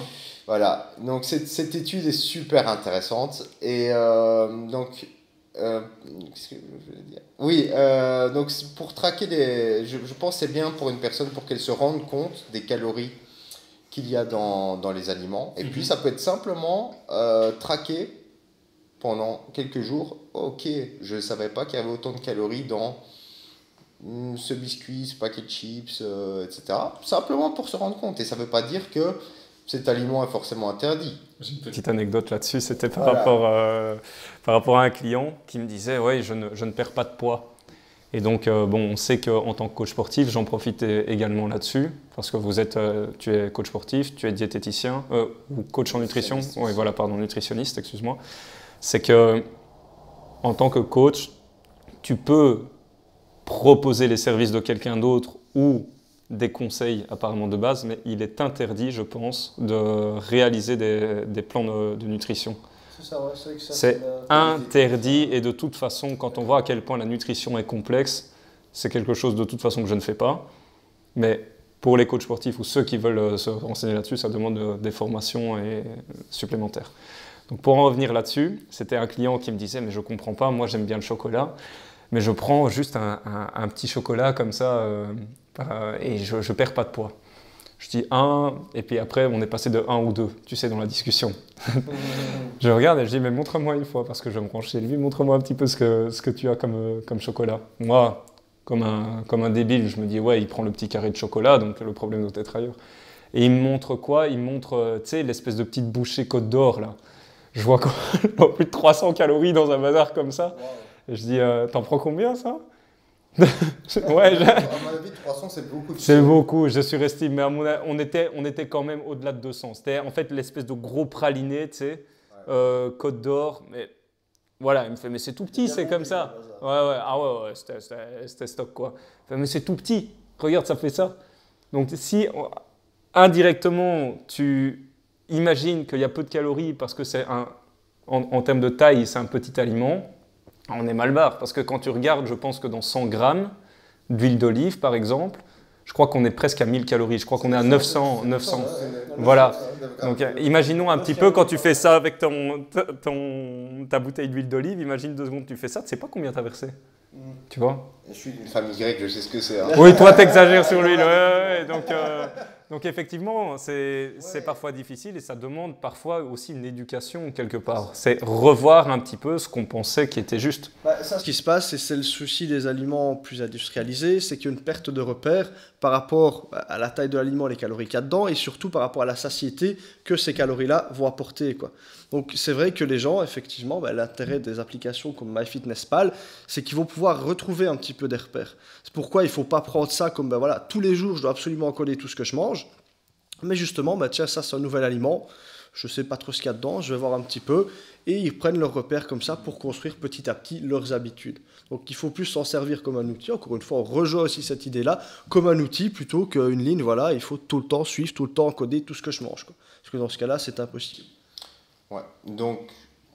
Voilà, donc cette étude est super intéressante. Et donc, qu'est-ce que je voulais dire ? Oui, donc pour traquer je pense que c'est bien pour une personne pour qu'elle se rende compte des calories qu'il y a dans les aliments. Et puis, ça peut être simplement traquer pendant quelques jours. Ok, je ne savais pas qu'il y avait autant de calories dans ce biscuit, ce paquet de chips, etc. Simplement pour se rendre compte. Et ça ne veut pas dire que cet aliment est forcément interdit. J'ai une petite anecdote là-dessus. C'était par rapport à un client qui me disait « Ouais, je ne perds pas de poids ». Et donc, on sait qu'en tant que coach sportif, j'en profite également là-dessus. Parce que tu es coach sportif, tu es diététicien, ou coach en nutrition. Oui, voilà, pardon, nutritionniste, excuse-moi. C'est que en tant que coach, tu peux proposer les services de quelqu'un d'autre ou des conseils apparemment de base, mais il est interdit, je pense, de réaliser des plans de nutrition. C'est interdit, et de toute façon, quand on voit à quel point la nutrition est complexe, c'est quelque chose de toute façon que je ne fais pas. Mais pour les coachs sportifs ou ceux qui veulent se renseigner là-dessus, ça demande des formations supplémentaires. Donc pour en revenir là-dessus, c'était un client qui me disait « mais je ne comprends pas, moi j'aime bien le chocolat, mais je prends juste un petit chocolat comme ça et je ne perds pas de poids ». Je dis 1, et puis après on est passé de 1 ou 2, tu sais, dans la discussion. Je regarde et je dis « mais montre-moi une fois » parce que je me branche chez lui, montre-moi un petit peu ce que tu as comme chocolat. Moi, comme un débile, je me dis « ouais, il prend le petit carré de chocolat, donc le problème doit être ailleurs ». Et il me montre quoi? Il me montre, tu sais, l'espèce de petite bouchée Côte d'Or là. Je vois plus de 300 calories dans un bazar comme ça. Wow. Et je dis, t'en prends combien ça? Ouais, à mon avis, 300 c'est beaucoup. C'est beaucoup, je surestime, mais on était quand même au-delà de 200. C'était en fait l'espèce de gros praliné, tu sais, Côte d'Or. Mais voilà, il me fait, mais c'est tout petit, c'est comme ça. Ouais, ah ouais, c'était stock quoi. Il me fait, mais c'est tout petit, regarde, ça fait ça. Donc si indirectement tu imagines qu'il y a peu de calories parce que c'est en termes de taille, c'est un petit aliment, on est mal barre. Parce que quand tu regardes, je pense que dans 100 grammes d'huile d'olive, par exemple, je crois qu'on est presque à 1000 calories. Je crois qu'on est à 900. Voilà. Donc imaginons un petit peu quand tu fais ça avec ta bouteille d'huile d'olive, imagine 2 secondes tu fais ça, tu sais pas combien tu as versé. Tu vois? Je suis d'une famille grecque, je sais ce que c'est. Hein. Oui, toi t'exagères sur l'huile. Ouais. Donc effectivement, c'est parfois difficile et ça demande parfois aussi une éducation quelque part. C'est revoir un petit peu ce qu'on pensait qui était juste. Ça, ce qui se passe, c'est le souci des aliments plus industrialisés, c'est qu'il y a une perte de repère par rapport à la taille de l'aliment, les calories qu'il y a dedans, et surtout par rapport à la satiété que ces calories-là vont apporter, quoi. Donc c'est vrai que les gens, effectivement, l'intérêt des applications comme MyFitnessPal, c'est qu'ils vont pouvoir retrouver un petit peu des repères. C'est pourquoi il ne faut pas prendre ça comme, voilà, tous les jours, je dois absolument encoder tout ce que je mange. Mais justement, tiens, ça c'est un nouvel aliment, je ne sais pas trop ce qu'il y a dedans, je vais voir un petit peu. Et ils prennent leurs repères comme ça pour construire petit à petit leurs habitudes. Donc il faut plus s'en servir comme un outil. Encore une fois, on rejoint aussi cette idée-là comme un outil plutôt qu'une ligne. Voilà, il faut tout le temps suivre, tout le temps encoder tout ce que je mange, quoi. Parce que dans ce cas-là, c'est impossible. Ouais, donc,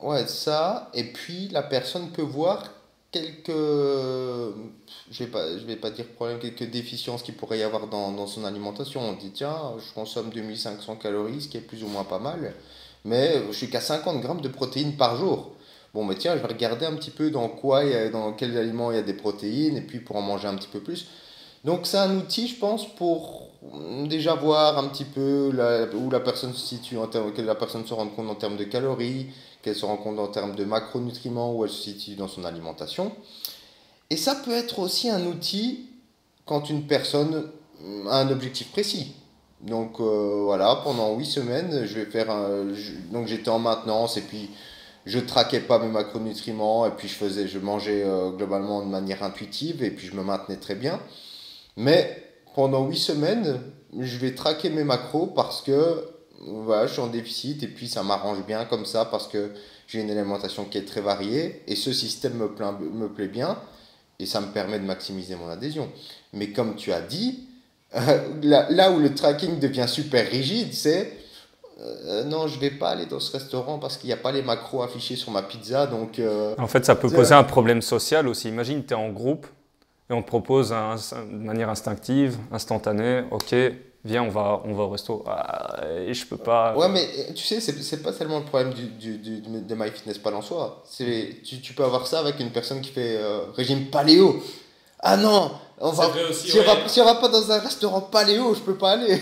ouais, ça. Et puis, la personne peut voir quelques, je vais pas dire problème, quelques déficiences qu'il pourrait y avoir dans son alimentation. On dit, tiens, je consomme 2500 calories, ce qui est plus ou moins pas mal, mais je suis qu'à 50 grammes de protéines par jour. Bon, mais tiens, je vais regarder un petit peu dans quels aliments il y a des protéines, et puis pour en manger un petit peu plus. Donc, c'est un outil, je pense, pour déjà voir un petit peu où la personne se situe, que la personne se rende compte en termes de calories, qu'elle se rend compte en termes de macronutriments, où elle se situe dans son alimentation. Et ça peut être aussi un outil quand une personne a un objectif précis. Donc voilà, pendant 8 semaines, je vais faire donc j'étais en maintenance et puis je traquais pas mes macronutriments et puis je mangeais globalement de manière intuitive et puis je me maintenais très bien. Mais pendant 8 semaines, je vais traquer mes macros parce que voilà, je suis en déficit et puis ça m'arrange bien comme ça parce que j'ai une alimentation qui est très variée et ce système me plaît bien et ça me permet de maximiser mon adhésion. Mais comme tu as dit, là où le tracking devient super rigide, c'est non, je vais pas aller dans ce restaurant parce qu'il n'y a pas les macros affichés sur ma pizza. Donc, en fait, ça peut poser un problème social aussi. Imagine, tu es en groupe et on te propose de manière instinctive, instantanée, ok, viens, on va au resto. Et je peux pas. Ouais, mais tu sais, c'est pas tellement le problème de MyFitnessPal en soi. Tu peux avoir ça avec une personne qui fait régime paléo. Ah non, si on va pas dans un restaurant paléo, je peux pas aller.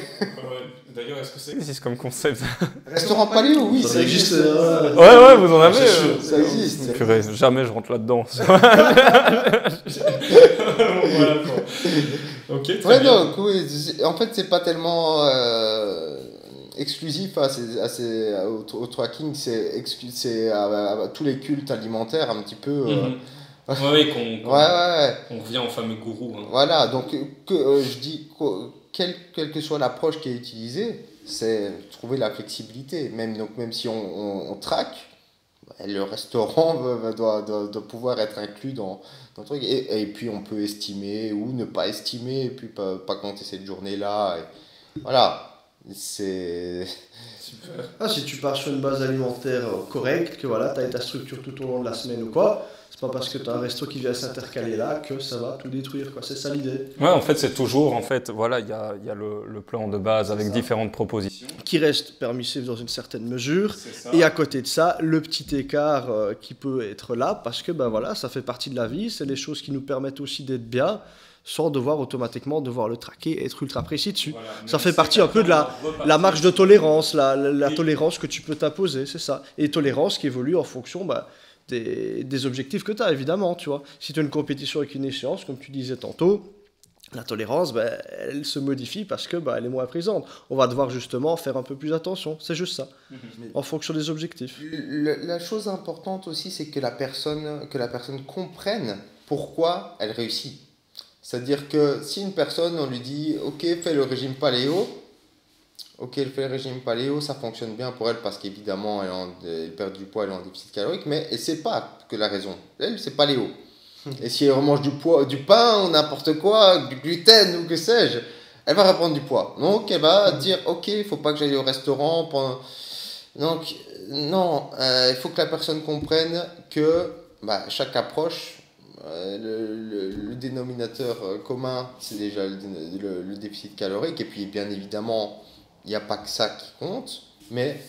D'ailleurs, est-ce que ça existe comme concept? Restaurant paléo, oui, ça existe. Ouais, vous en avez. Ça existe. Purée, jamais je rentre là-dedans. Voilà, ok, très bien. Donc, oui, en fait, c'est pas tellement exclusif au tracking, c'est à tous les cultes alimentaires un petit peu. Oui, qu'on revient au fameux gourou. Hein. Voilà, donc je dis quelle que soit l'approche qui est utilisée, c'est trouver la flexibilité. Même si on traque, le restaurant doit pouvoir être inclus dans le truc. Et puis on peut estimer ou ne pas estimer, et puis pas compter cette journée-là. Voilà, c'est... Super. Si tu pars sur une base alimentaire correcte, que voilà, tu as ta structure tout au long de la semaine ou quoi, C'est pas parce que tu as un resto qui vient s'intercaler là que ça va tout détruire, quoi. C'est ça l'idée. Ouais, en fait, c'est toujours, voilà, il y a le plan de base avec différentes propositions. Qui reste permissif dans une certaine mesure. Et à côté de ça, le petit écart qui peut être là, parce que voilà, ça fait partie de la vie, c'est les choses qui nous permettent aussi d'être bien, sans devoir automatiquement le traquer et être ultra précis dessus. Voilà, ça fait partie un peu de la marge de tolérance, la tolérance que tu peux t'imposer, c'est ça. Et tolérance qui évolue en fonction des objectifs que tu as, évidemment, tu vois. Si tu as une compétition avec une échéance, comme tu disais tantôt, la tolérance, elle se modifie parce que elle est moins présente. On va devoir justement faire un peu plus attention, c'est juste ça, en fonction des objectifs. La chose importante aussi, c'est que la personne comprenne pourquoi elle réussit. C'est-à-dire que si une personne, on lui dit « Ok, fais le régime paléo », ok, elle fait le régime paléo, ça fonctionne bien pour elle parce qu'évidemment, elle perd du poids, elle est en déficit calorique, mais elle ne sait pas que la raison. Elle, c'est paléo. Et si elle remange du pain ou n'importe quoi, du gluten ou que sais-je, elle va reprendre du poids. Donc, elle va dire « Ok, il ne faut pas que j'aille au restaurant pendant... » Donc, non, il faut que la personne comprenne que chaque approche... Le dénominateur commun, c'est déjà le déficit calorique. Et puis, bien évidemment, il n'y a pas que ça qui compte. Mais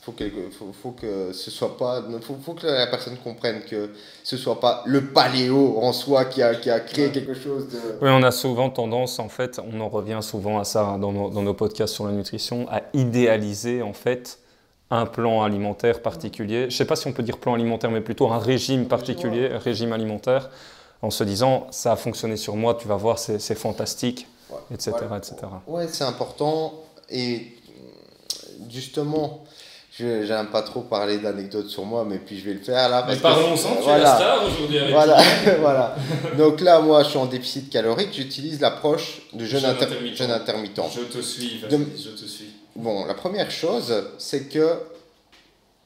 faut que ce soit pas... faut que la personne comprenne que ce ne soit pas le paléo en soi qui a créé quelque chose de... Oui, on a souvent tendance, en fait, on en revient souvent à ça dans nos podcasts sur la nutrition, à idéaliser, en fait, un plan alimentaire particulier. Je ne sais pas si on peut dire plan alimentaire, mais plutôt un régime particulier, un régime alimentaire, en se disant, ça a fonctionné sur moi, tu vas voir, c'est fantastique, etc. etc. Ouais, c'est important. Et justement, je n'aime pas trop parler d'anecdotes sur moi, mais puis je vais le faire là. Mais parlons-en, tu es la star aujourd'hui avec voilà. Donc là, moi, je suis en déficit calorique, j'utilise l'approche de jeûne intermittent. Je te suis, je te suis. Bon, la première chose, c'est que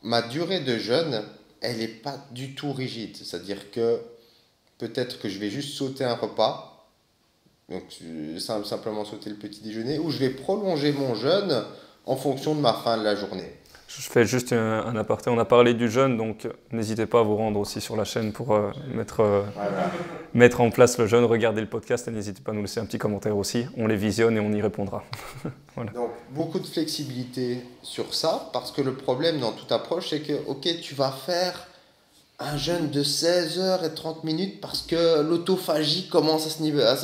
ma durée de jeûne, elle n'est pas du tout rigide. C'est-à-dire que peut-être que je vais juste sauter un repas, donc simplement sauter le petit déjeuner, ou je vais prolonger mon jeûne en fonction de ma fin de la journée. Je fais juste un aparté. On a parlé du jeûne, donc n'hésitez pas à vous rendre aussi sur la chaîne pour mettre en place le jeûne. Regardez le podcast et n'hésitez pas à nous laisser un petit commentaire aussi. On les visionne et on y répondra. Voilà. Donc, beaucoup de flexibilité sur ça, parce que le problème dans toute approche, c'est que, ok, tu vas faire un jeûne de 16h30 parce que l'autophagie commence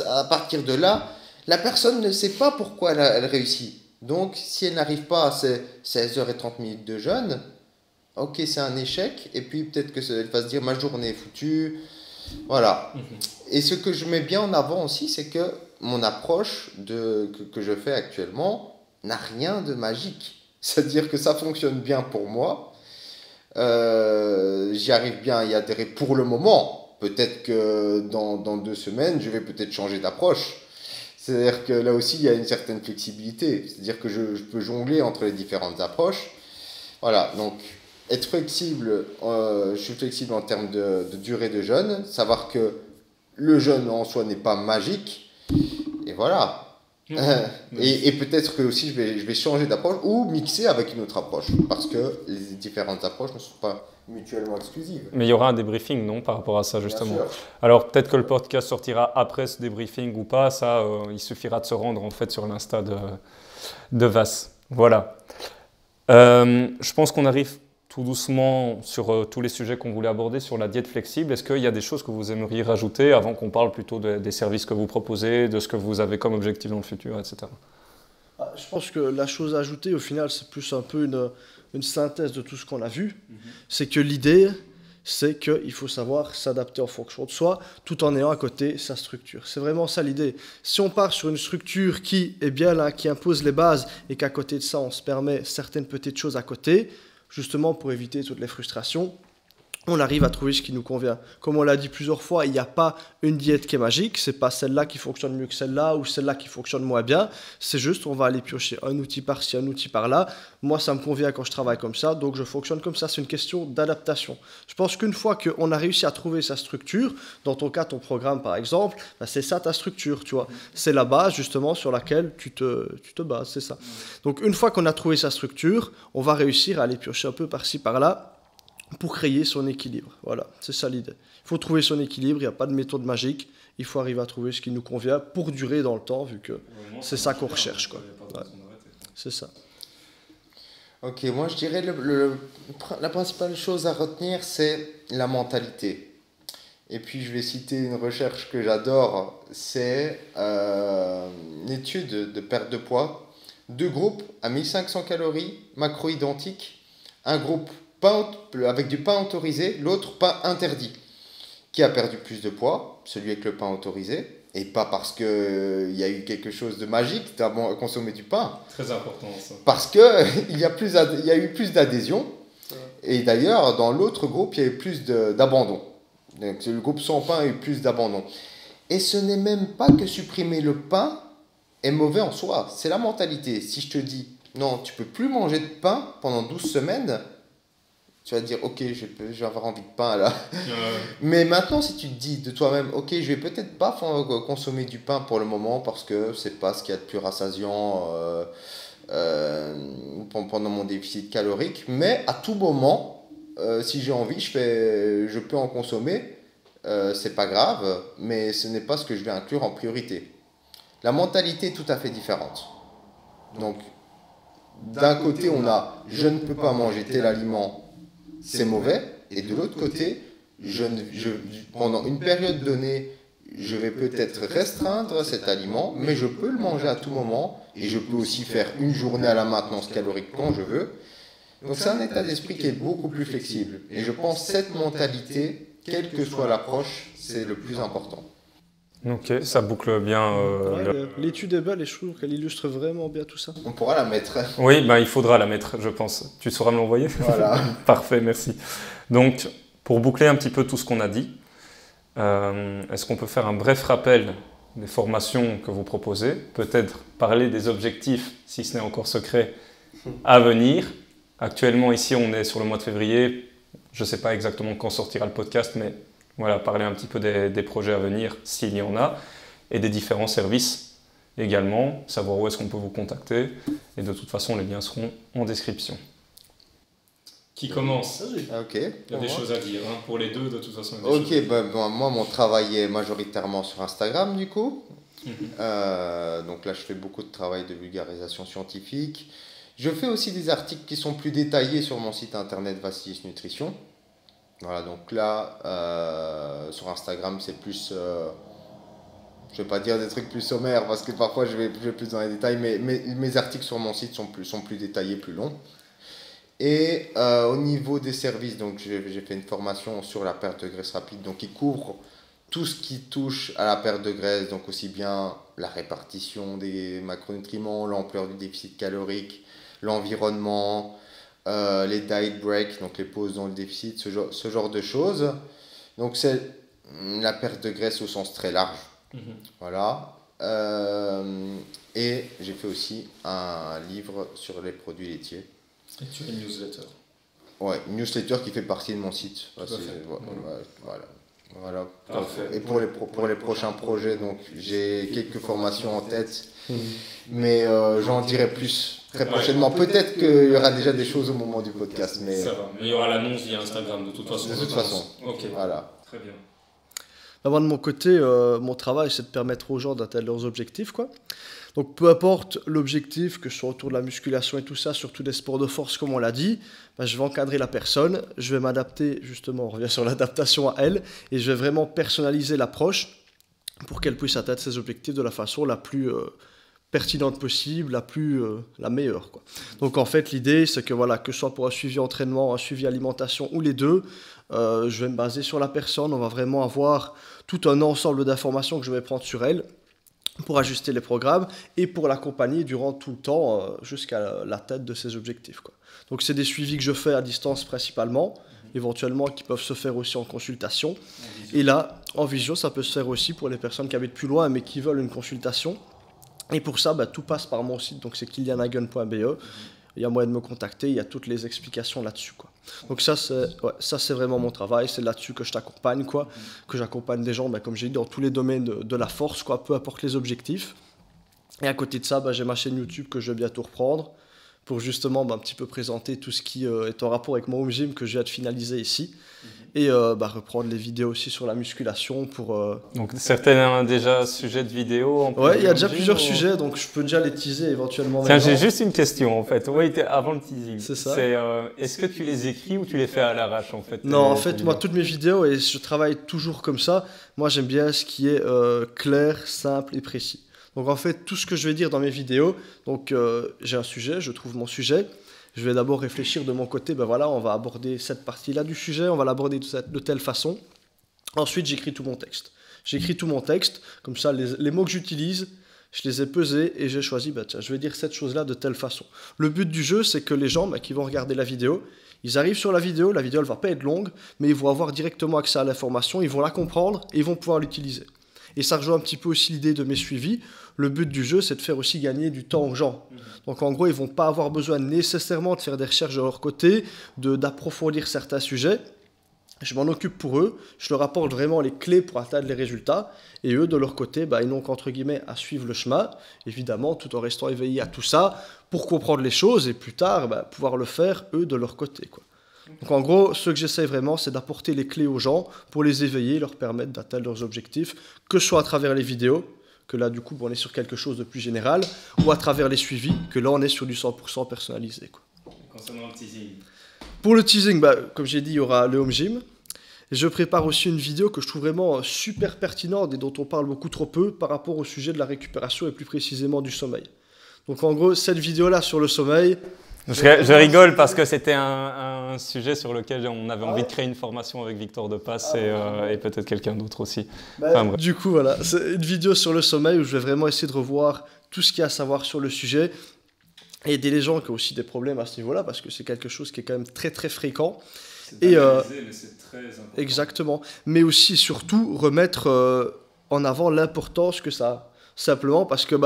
à partir de là. La personne ne sait pas pourquoi elle réussit. Donc, si elle n'arrive pas à ces 16h30 de jeûne, ok, c'est un échec. Et puis, peut-être qu'elle va se dire, ma journée est foutue. Voilà. Et ce que je mets bien en avant aussi, c'est que mon approche que je fais actuellement n'a rien de magique. C'est-à-dire que ça fonctionne bien pour moi. J'y arrive bien à y adhérer pour le moment. Peut-être que dans 2 semaines, je vais peut-être changer d'approche. C'est-à-dire que là aussi, il y a une certaine flexibilité. C'est-à-dire que je peux jongler entre les différentes approches. Voilà, donc être flexible, je suis flexible en termes de durée de jeûne. Savoir que le jeûne en soi n'est pas magique. Et voilà. Et peut-être que aussi je vais changer d'approche ou mixer avec une autre approche. Parce que les différentes approches ne sont pas mutuellement exclusives. Mais il y aura un débriefing, non, par rapport à ça, justement. Bien sûr. Alors, peut-être que le podcast sortira après ce débriefing ou pas. Ça, il suffira de se rendre, en fait, sur l'Insta de Vas. Voilà. Je pense qu'on arrive tout doucement sur tous les sujets qu'on voulait aborder sur la diète flexible. Est-ce qu'il y a des choses que vous aimeriez rajouter avant qu'on parle plutôt des services que vous proposez, de ce que vous avez comme objectif dans le futur, etc. Je pense que la chose à ajouter, au final, c'est plus un peu une synthèse de tout ce qu'on a vu. C'est que l'idée, c'est qu'il faut savoir s'adapter en fonction de soi, tout en ayant à côté sa structure. C'est vraiment ça l'idée. Si on part sur une structure qui est bien là, qui impose les bases, et qu'à côté de ça, on se permet certaines petites choses à côté, justement pour éviter toutes les frustrations, on arrive à trouver ce qui nous convient. Comme on l'a dit plusieurs fois, il n'y a pas une diète qui est magique, c'est pas celle-là qui fonctionne mieux que celle-là ou celle-là qui fonctionne moins bien, c'est juste on va aller piocher un outil par-ci, un outil par-là. Moi ça me convient quand je travaille comme ça, donc je fonctionne comme ça, c'est une question d'adaptation. Je pense qu'une fois qu'on a réussi à trouver sa structure, dans ton cas ton programme par exemple, c'est ça ta structure, tu vois. C'est la base justement sur laquelle tu te bases, c'est ça. Donc une fois qu'on a trouvé sa structure, on va réussir à aller piocher un peu par-ci par-là, pour créer son équilibre. Voilà, c'est ça l'idée. Il faut trouver son équilibre, il n'y a pas de méthode magique. Il faut arriver à trouver ce qui nous convient pour durer dans le temps, vu que c'est ça qu'on recherche, quoi. Ouais. C'est ça. Ok, moi je dirais la principale chose à retenir, c'est la mentalité. Et puis je vais citer une recherche que j'adore, c'est une étude de perte de poids. 2 groupes à 1500 calories, macro-identiques. Un groupe avec du pain autorisé, l'autre pain interdit. Qui a perdu plus de poids? Celui avec le pain autorisé. Et pas parce qu'il y a eu quelque chose de magique à consommer du pain. Très important ça. Parce qu'il y a eu plus d'adhésion. Et d'ailleurs, dans l'autre groupe, il y a eu plus d'abandon. Donc, le groupe sans pain a eu plus d'abandon. Et ce n'est même pas que supprimer le pain est mauvais en soi. C'est la mentalité. Si je te dis, non, tu peux plus manger de pain pendant 12 semaines, tu vas te dire, ok, je vais avoir envie de pain là. Mais maintenant, si tu te dis de toi-même, ok, je vais peut-être pas consommer du pain pour le moment parce que c'est pas ce qu'il y a de plus rassasiant pendant mon déficit calorique, mais à tout moment, si j'ai envie, je peux en consommer. C'est pas grave, mais ce n'est pas ce que je vais inclure en priorité. La mentalité est tout à fait différente. Donc, d'un côté, on a je ne peux pas manger tel aliment, c'est mauvais. Et de l'autre côté, pendant une période donnée, je vais peut-être restreindre cet aliment, mais je peux le manger à tout moment. Et je peux aussi faire une journée à la maintenance calorique quand je veux. Donc c'est un état d'esprit qui est beaucoup plus flexible. Et je pense que cette mentalité, quelle que soit l'approche, c'est le plus important. Ok, ça boucle bien. L'étude est belle et je trouve qu'elle illustre vraiment bien tout ça. On pourra la mettre. Oui, il faudra la mettre, je pense. Tu sauras me l'envoyer? Voilà. Parfait, merci. Donc, pour boucler un petit peu tout ce qu'on a dit, est-ce qu'on peut faire un bref rappel des formations que vous proposez? Peut-être parler des objectifs, si ce n'est encore secret, à venir. Actuellement, ici, on est sur le mois de février. Je ne sais pas exactement quand sortira le podcast, mais voilà, parler un petit peu des projets à venir, s'il y en a, et des différents services également, savoir où est-ce qu'on peut vous contacter. Et de toute façon, les liens seront en description. Qui commence? Ok. Il y a des choses à dire, hein. Pour les deux, de toute façon. Ok, moi, mon travail est majoritairement sur Instagram, du coup. Donc là, je fais beaucoup de travail de vulgarisation scientifique. Je fais aussi des articles qui sont plus détaillés sur mon site internet Vassilis Nutrition. Voilà, donc là, sur Instagram, c'est plus... je vais pas dire des trucs plus sommaires parce que parfois je vais plus dans les détails, mais mes articles sur mon site sont plus détaillés, plus longs. Et au niveau des services, donc j'ai fait une formation sur la perte de graisse rapide, donc qui couvre tout ce qui touche à la perte de graisse, donc aussi bien la répartition des macronutriments, l'ampleur du déficit calorique, l'environnement, les diet breaks, donc les pauses dans le déficit, ce genre de choses. Donc c'est la perte de graisse au sens très large. Voilà. Et j'ai fait aussi un livre sur les produits laitiers. Et tu as une newsletter. Ouais, une newsletter qui fait partie de mon site. Voilà. Et pour les prochains projets, donc j'ai quelques formations en tête, mais j'en dirai plus très prochainement. Peut-être qu'il y aura déjà des choses au moment du podcast, mais ça va. Mais il y aura l'annonce via Instagram de toute façon. De toute façon. Ok. Voilà. Très bien. Moi, de mon côté, mon travail, c'est de permettre aux gens d'atteindre leurs objectifs, quoi. Donc, peu importe l'objectif, que ce soit autour de la musculation et tout ça, surtout des sports de force, comme on l'a dit, je vais encadrer la personne, je vais m'adapter, justement, on revient sur l'adaptation à elle, et je vais vraiment personnaliser l'approche pour qu'elle puisse atteindre ses objectifs de la façon la plus pertinente possible, la meilleure, quoi. Donc, en fait, l'idée, c'est que, voilà, que ce soit pour un suivi entraînement, un suivi alimentation ou les deux, je vais me baser sur la personne, on va vraiment avoir tout un ensemble d'informations que je vais prendre sur elle pour ajuster les programmes et pour l'accompagner durant tout le temps jusqu'à l'atteinte de ses objectifs, quoi. Donc c'est des suivis que je fais à distance principalement, éventuellement qui peuvent se faire aussi en consultation. Et là, en visio, ça peut se faire aussi pour les personnes qui habitent plus loin mais qui veulent une consultation. Et pour ça, tout passe par mon site, donc c'est kilianhagen.be. Il y a moyen de me contacter, il y a toutes les explications là-dessus, quoi. Donc ça, c'est vraiment mon travail, c'est là-dessus que je t'accompagne, quoi. Que j'accompagne des gens, comme j'ai dit, dans tous les domaines de la force, quoi, peu importe les objectifs. Et à côté de ça, j'ai ma chaîne YouTube que je vais bientôt reprendre pour justement un petit peu présenter tout ce qui est en rapport avec mon home gym que je viens de finaliser ici. Et reprendre les vidéos aussi sur la musculation pour... Donc certains déjà sujets de vidéo. Ouais, il y a déjà plusieurs sujets, donc je peux déjà les teaser éventuellement. Tiens, j'ai juste une question en fait. Oui, avant le teasing. C'est ça. Est-ce que tu les écris ou tu les fais à l'arrache en fait? Non, en fait, moi, toutes mes vidéos, et je travaille toujours comme ça, moi j'aime bien ce qui est clair, simple et précis. Donc en fait, tout ce que je vais dire dans mes vidéos, donc j'ai un sujet, je trouve mon sujet. Je vais d'abord réfléchir de mon côté, on va aborder cette partie-là du sujet, on va l'aborder de telle façon. Ensuite, j'écris tout mon texte. J'écris tout mon texte, comme ça, les mots que j'utilise, je les ai pesés et j'ai choisi, je vais dire cette chose-là de telle façon. Le but du jeu, c'est que les gens qui vont regarder la vidéo, ils arrivent sur la vidéo elle va pas être longue, mais ils vont avoir directement accès à l'information, ils vont la comprendre et ils vont pouvoir l'utiliser. Et ça rejoint un petit peu aussi l'idée de mes suivis. Le but du jeu, c'est de faire aussi gagner du temps aux gens. Donc en gros, ils ne vont pas avoir besoin nécessairement de faire des recherches de leur côté, d'approfondir certains sujets. Je m'en occupe pour eux, je leur apporte vraiment les clés pour atteindre les résultats. Et eux, de leur côté, ils n'ont qu'entre guillemets à suivre le chemin, évidemment, tout en restant éveillés à tout ça, pour comprendre les choses et plus tard, pouvoir le faire, eux, de leur côté, quoi. Donc en gros, ce que j'essaie vraiment, c'est d'apporter les clés aux gens pour les éveiller, leur permettre d'atteindre leurs objectifs, que ce soit à travers les vidéos, que là du coup on est sur quelque chose de plus général, ou à travers les suivis, que là on est sur du 100% personnalisé, quoi. Concernant le teasing. Pour le teasing, comme j'ai dit, il y aura le home gym. Et je prépare aussi une vidéo que je trouve vraiment super pertinente et dont on parle beaucoup trop peu par rapport au sujet de la récupération et plus précisément du sommeil. Donc en gros, cette vidéo-là sur le sommeil... Je rigole parce que c'était un sujet sur lequel on avait envie de créer une formation avec Victor Depasse et peut-être quelqu'un d'autre aussi. Du coup, voilà, c'est une vidéo sur le sommeil où je vais vraiment essayer de revoir tout ce qu'il y a à savoir sur le sujet et aider les gens qui ont aussi des problèmes à ce niveau-là parce que c'est quelque chose qui est quand même très très fréquent. C'est banalisé, mais c'est très important. Exactement. Mais aussi, surtout, remettre en avant l'importance que ça a. Simplement parce que...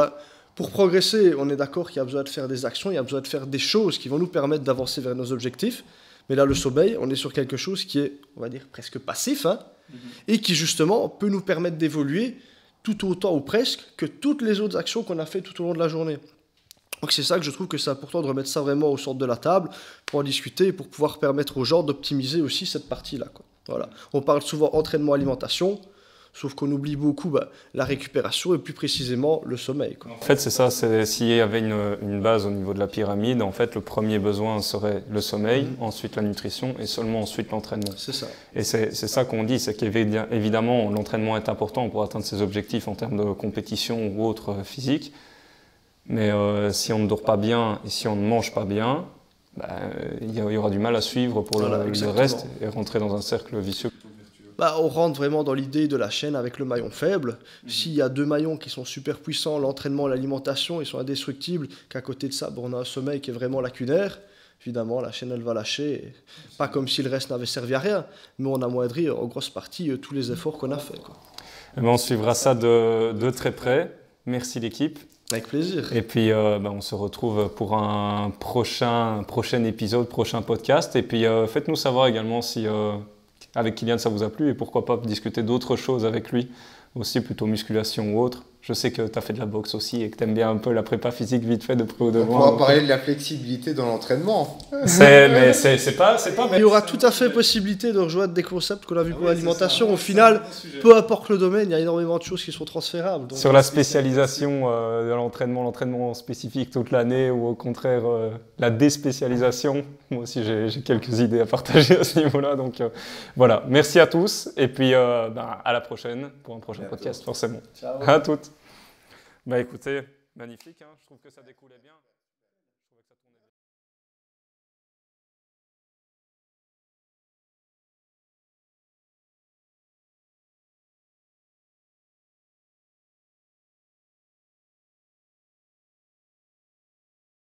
pour progresser, on est d'accord qu'il y a besoin de faire des actions, il y a besoin de faire des choses qui vont nous permettre d'avancer vers nos objectifs. Mais là, le sommeil, on est sur quelque chose qui est, on va dire, presque passif, et qui justement peut nous permettre d'évoluer tout autant ou presque que toutes les autres actions qu'on a fait tout au long de la journée. Donc c'est ça que je trouve que c'est important de remettre ça vraiment au centre de la table, pour en discuter et pour pouvoir permettre aux gens d'optimiser aussi cette partie-là, quoi. Voilà. On parle souvent entraînement-alimentation, sauf qu'on oublie beaucoup la récupération et plus précisément le sommeil, quoi. En fait, c'est ça. S'il y avait une base au niveau de la pyramide, en fait, le premier besoin serait le sommeil, ensuite la nutrition et seulement ensuite l'entraînement. C'est ça. Et c'est ça qu'on dit, c'est qu'évidemment, l'entraînement est important pour atteindre ses objectifs en termes de compétition ou autre physique. Mais si on ne dort pas bien et si on ne mange pas bien, il y aura du mal à suivre pour le reste et rentrer dans un cercle vicieux. On rentre vraiment dans l'idée de la chaîne avec le maillon faible. S'il y a deux maillons qui sont super puissants, l'entraînement et l'alimentation, ils sont indestructibles, qu'à côté de ça, on a un sommeil qui est vraiment lacunaire, évidemment, la chaîne, elle va lâcher. Pas comme si le reste n'avait servi à rien, mais on amoindrit en grosse partie tous les efforts qu'on a faits, quoi. On suivra ça de très près. Merci l'équipe. Avec plaisir. Et puis, on se retrouve pour un prochain épisode, prochain podcast. Et puis, faites-nous savoir également si... avec Kylian ça vous a plu et pourquoi pas discuter d'autres choses avec lui, aussi plutôt musculation ou autre. Je sais que tu as fait de la boxe aussi et que tu aimes bien un peu la prépa physique vite fait de près ou de loin. On pourra parler de la flexibilité dans l'entraînement. Mais c'est pas Il y aura tout à fait possibilité de rejoindre des concepts qu'on a vus pour l'alimentation. Au final, peu importe le domaine, il y a énormément de choses qui sont transférables. Donc... Sur la spécialisation de l'entraînement spécifique toute l'année ou au contraire la déspécialisation, moi aussi j'ai quelques idées à partager à ce niveau-là. Donc voilà, merci à tous et puis à la prochaine pour un prochain podcast forcément. Ciao. À toutes. Écoutez, magnifique, je trouve que ça découlait bien.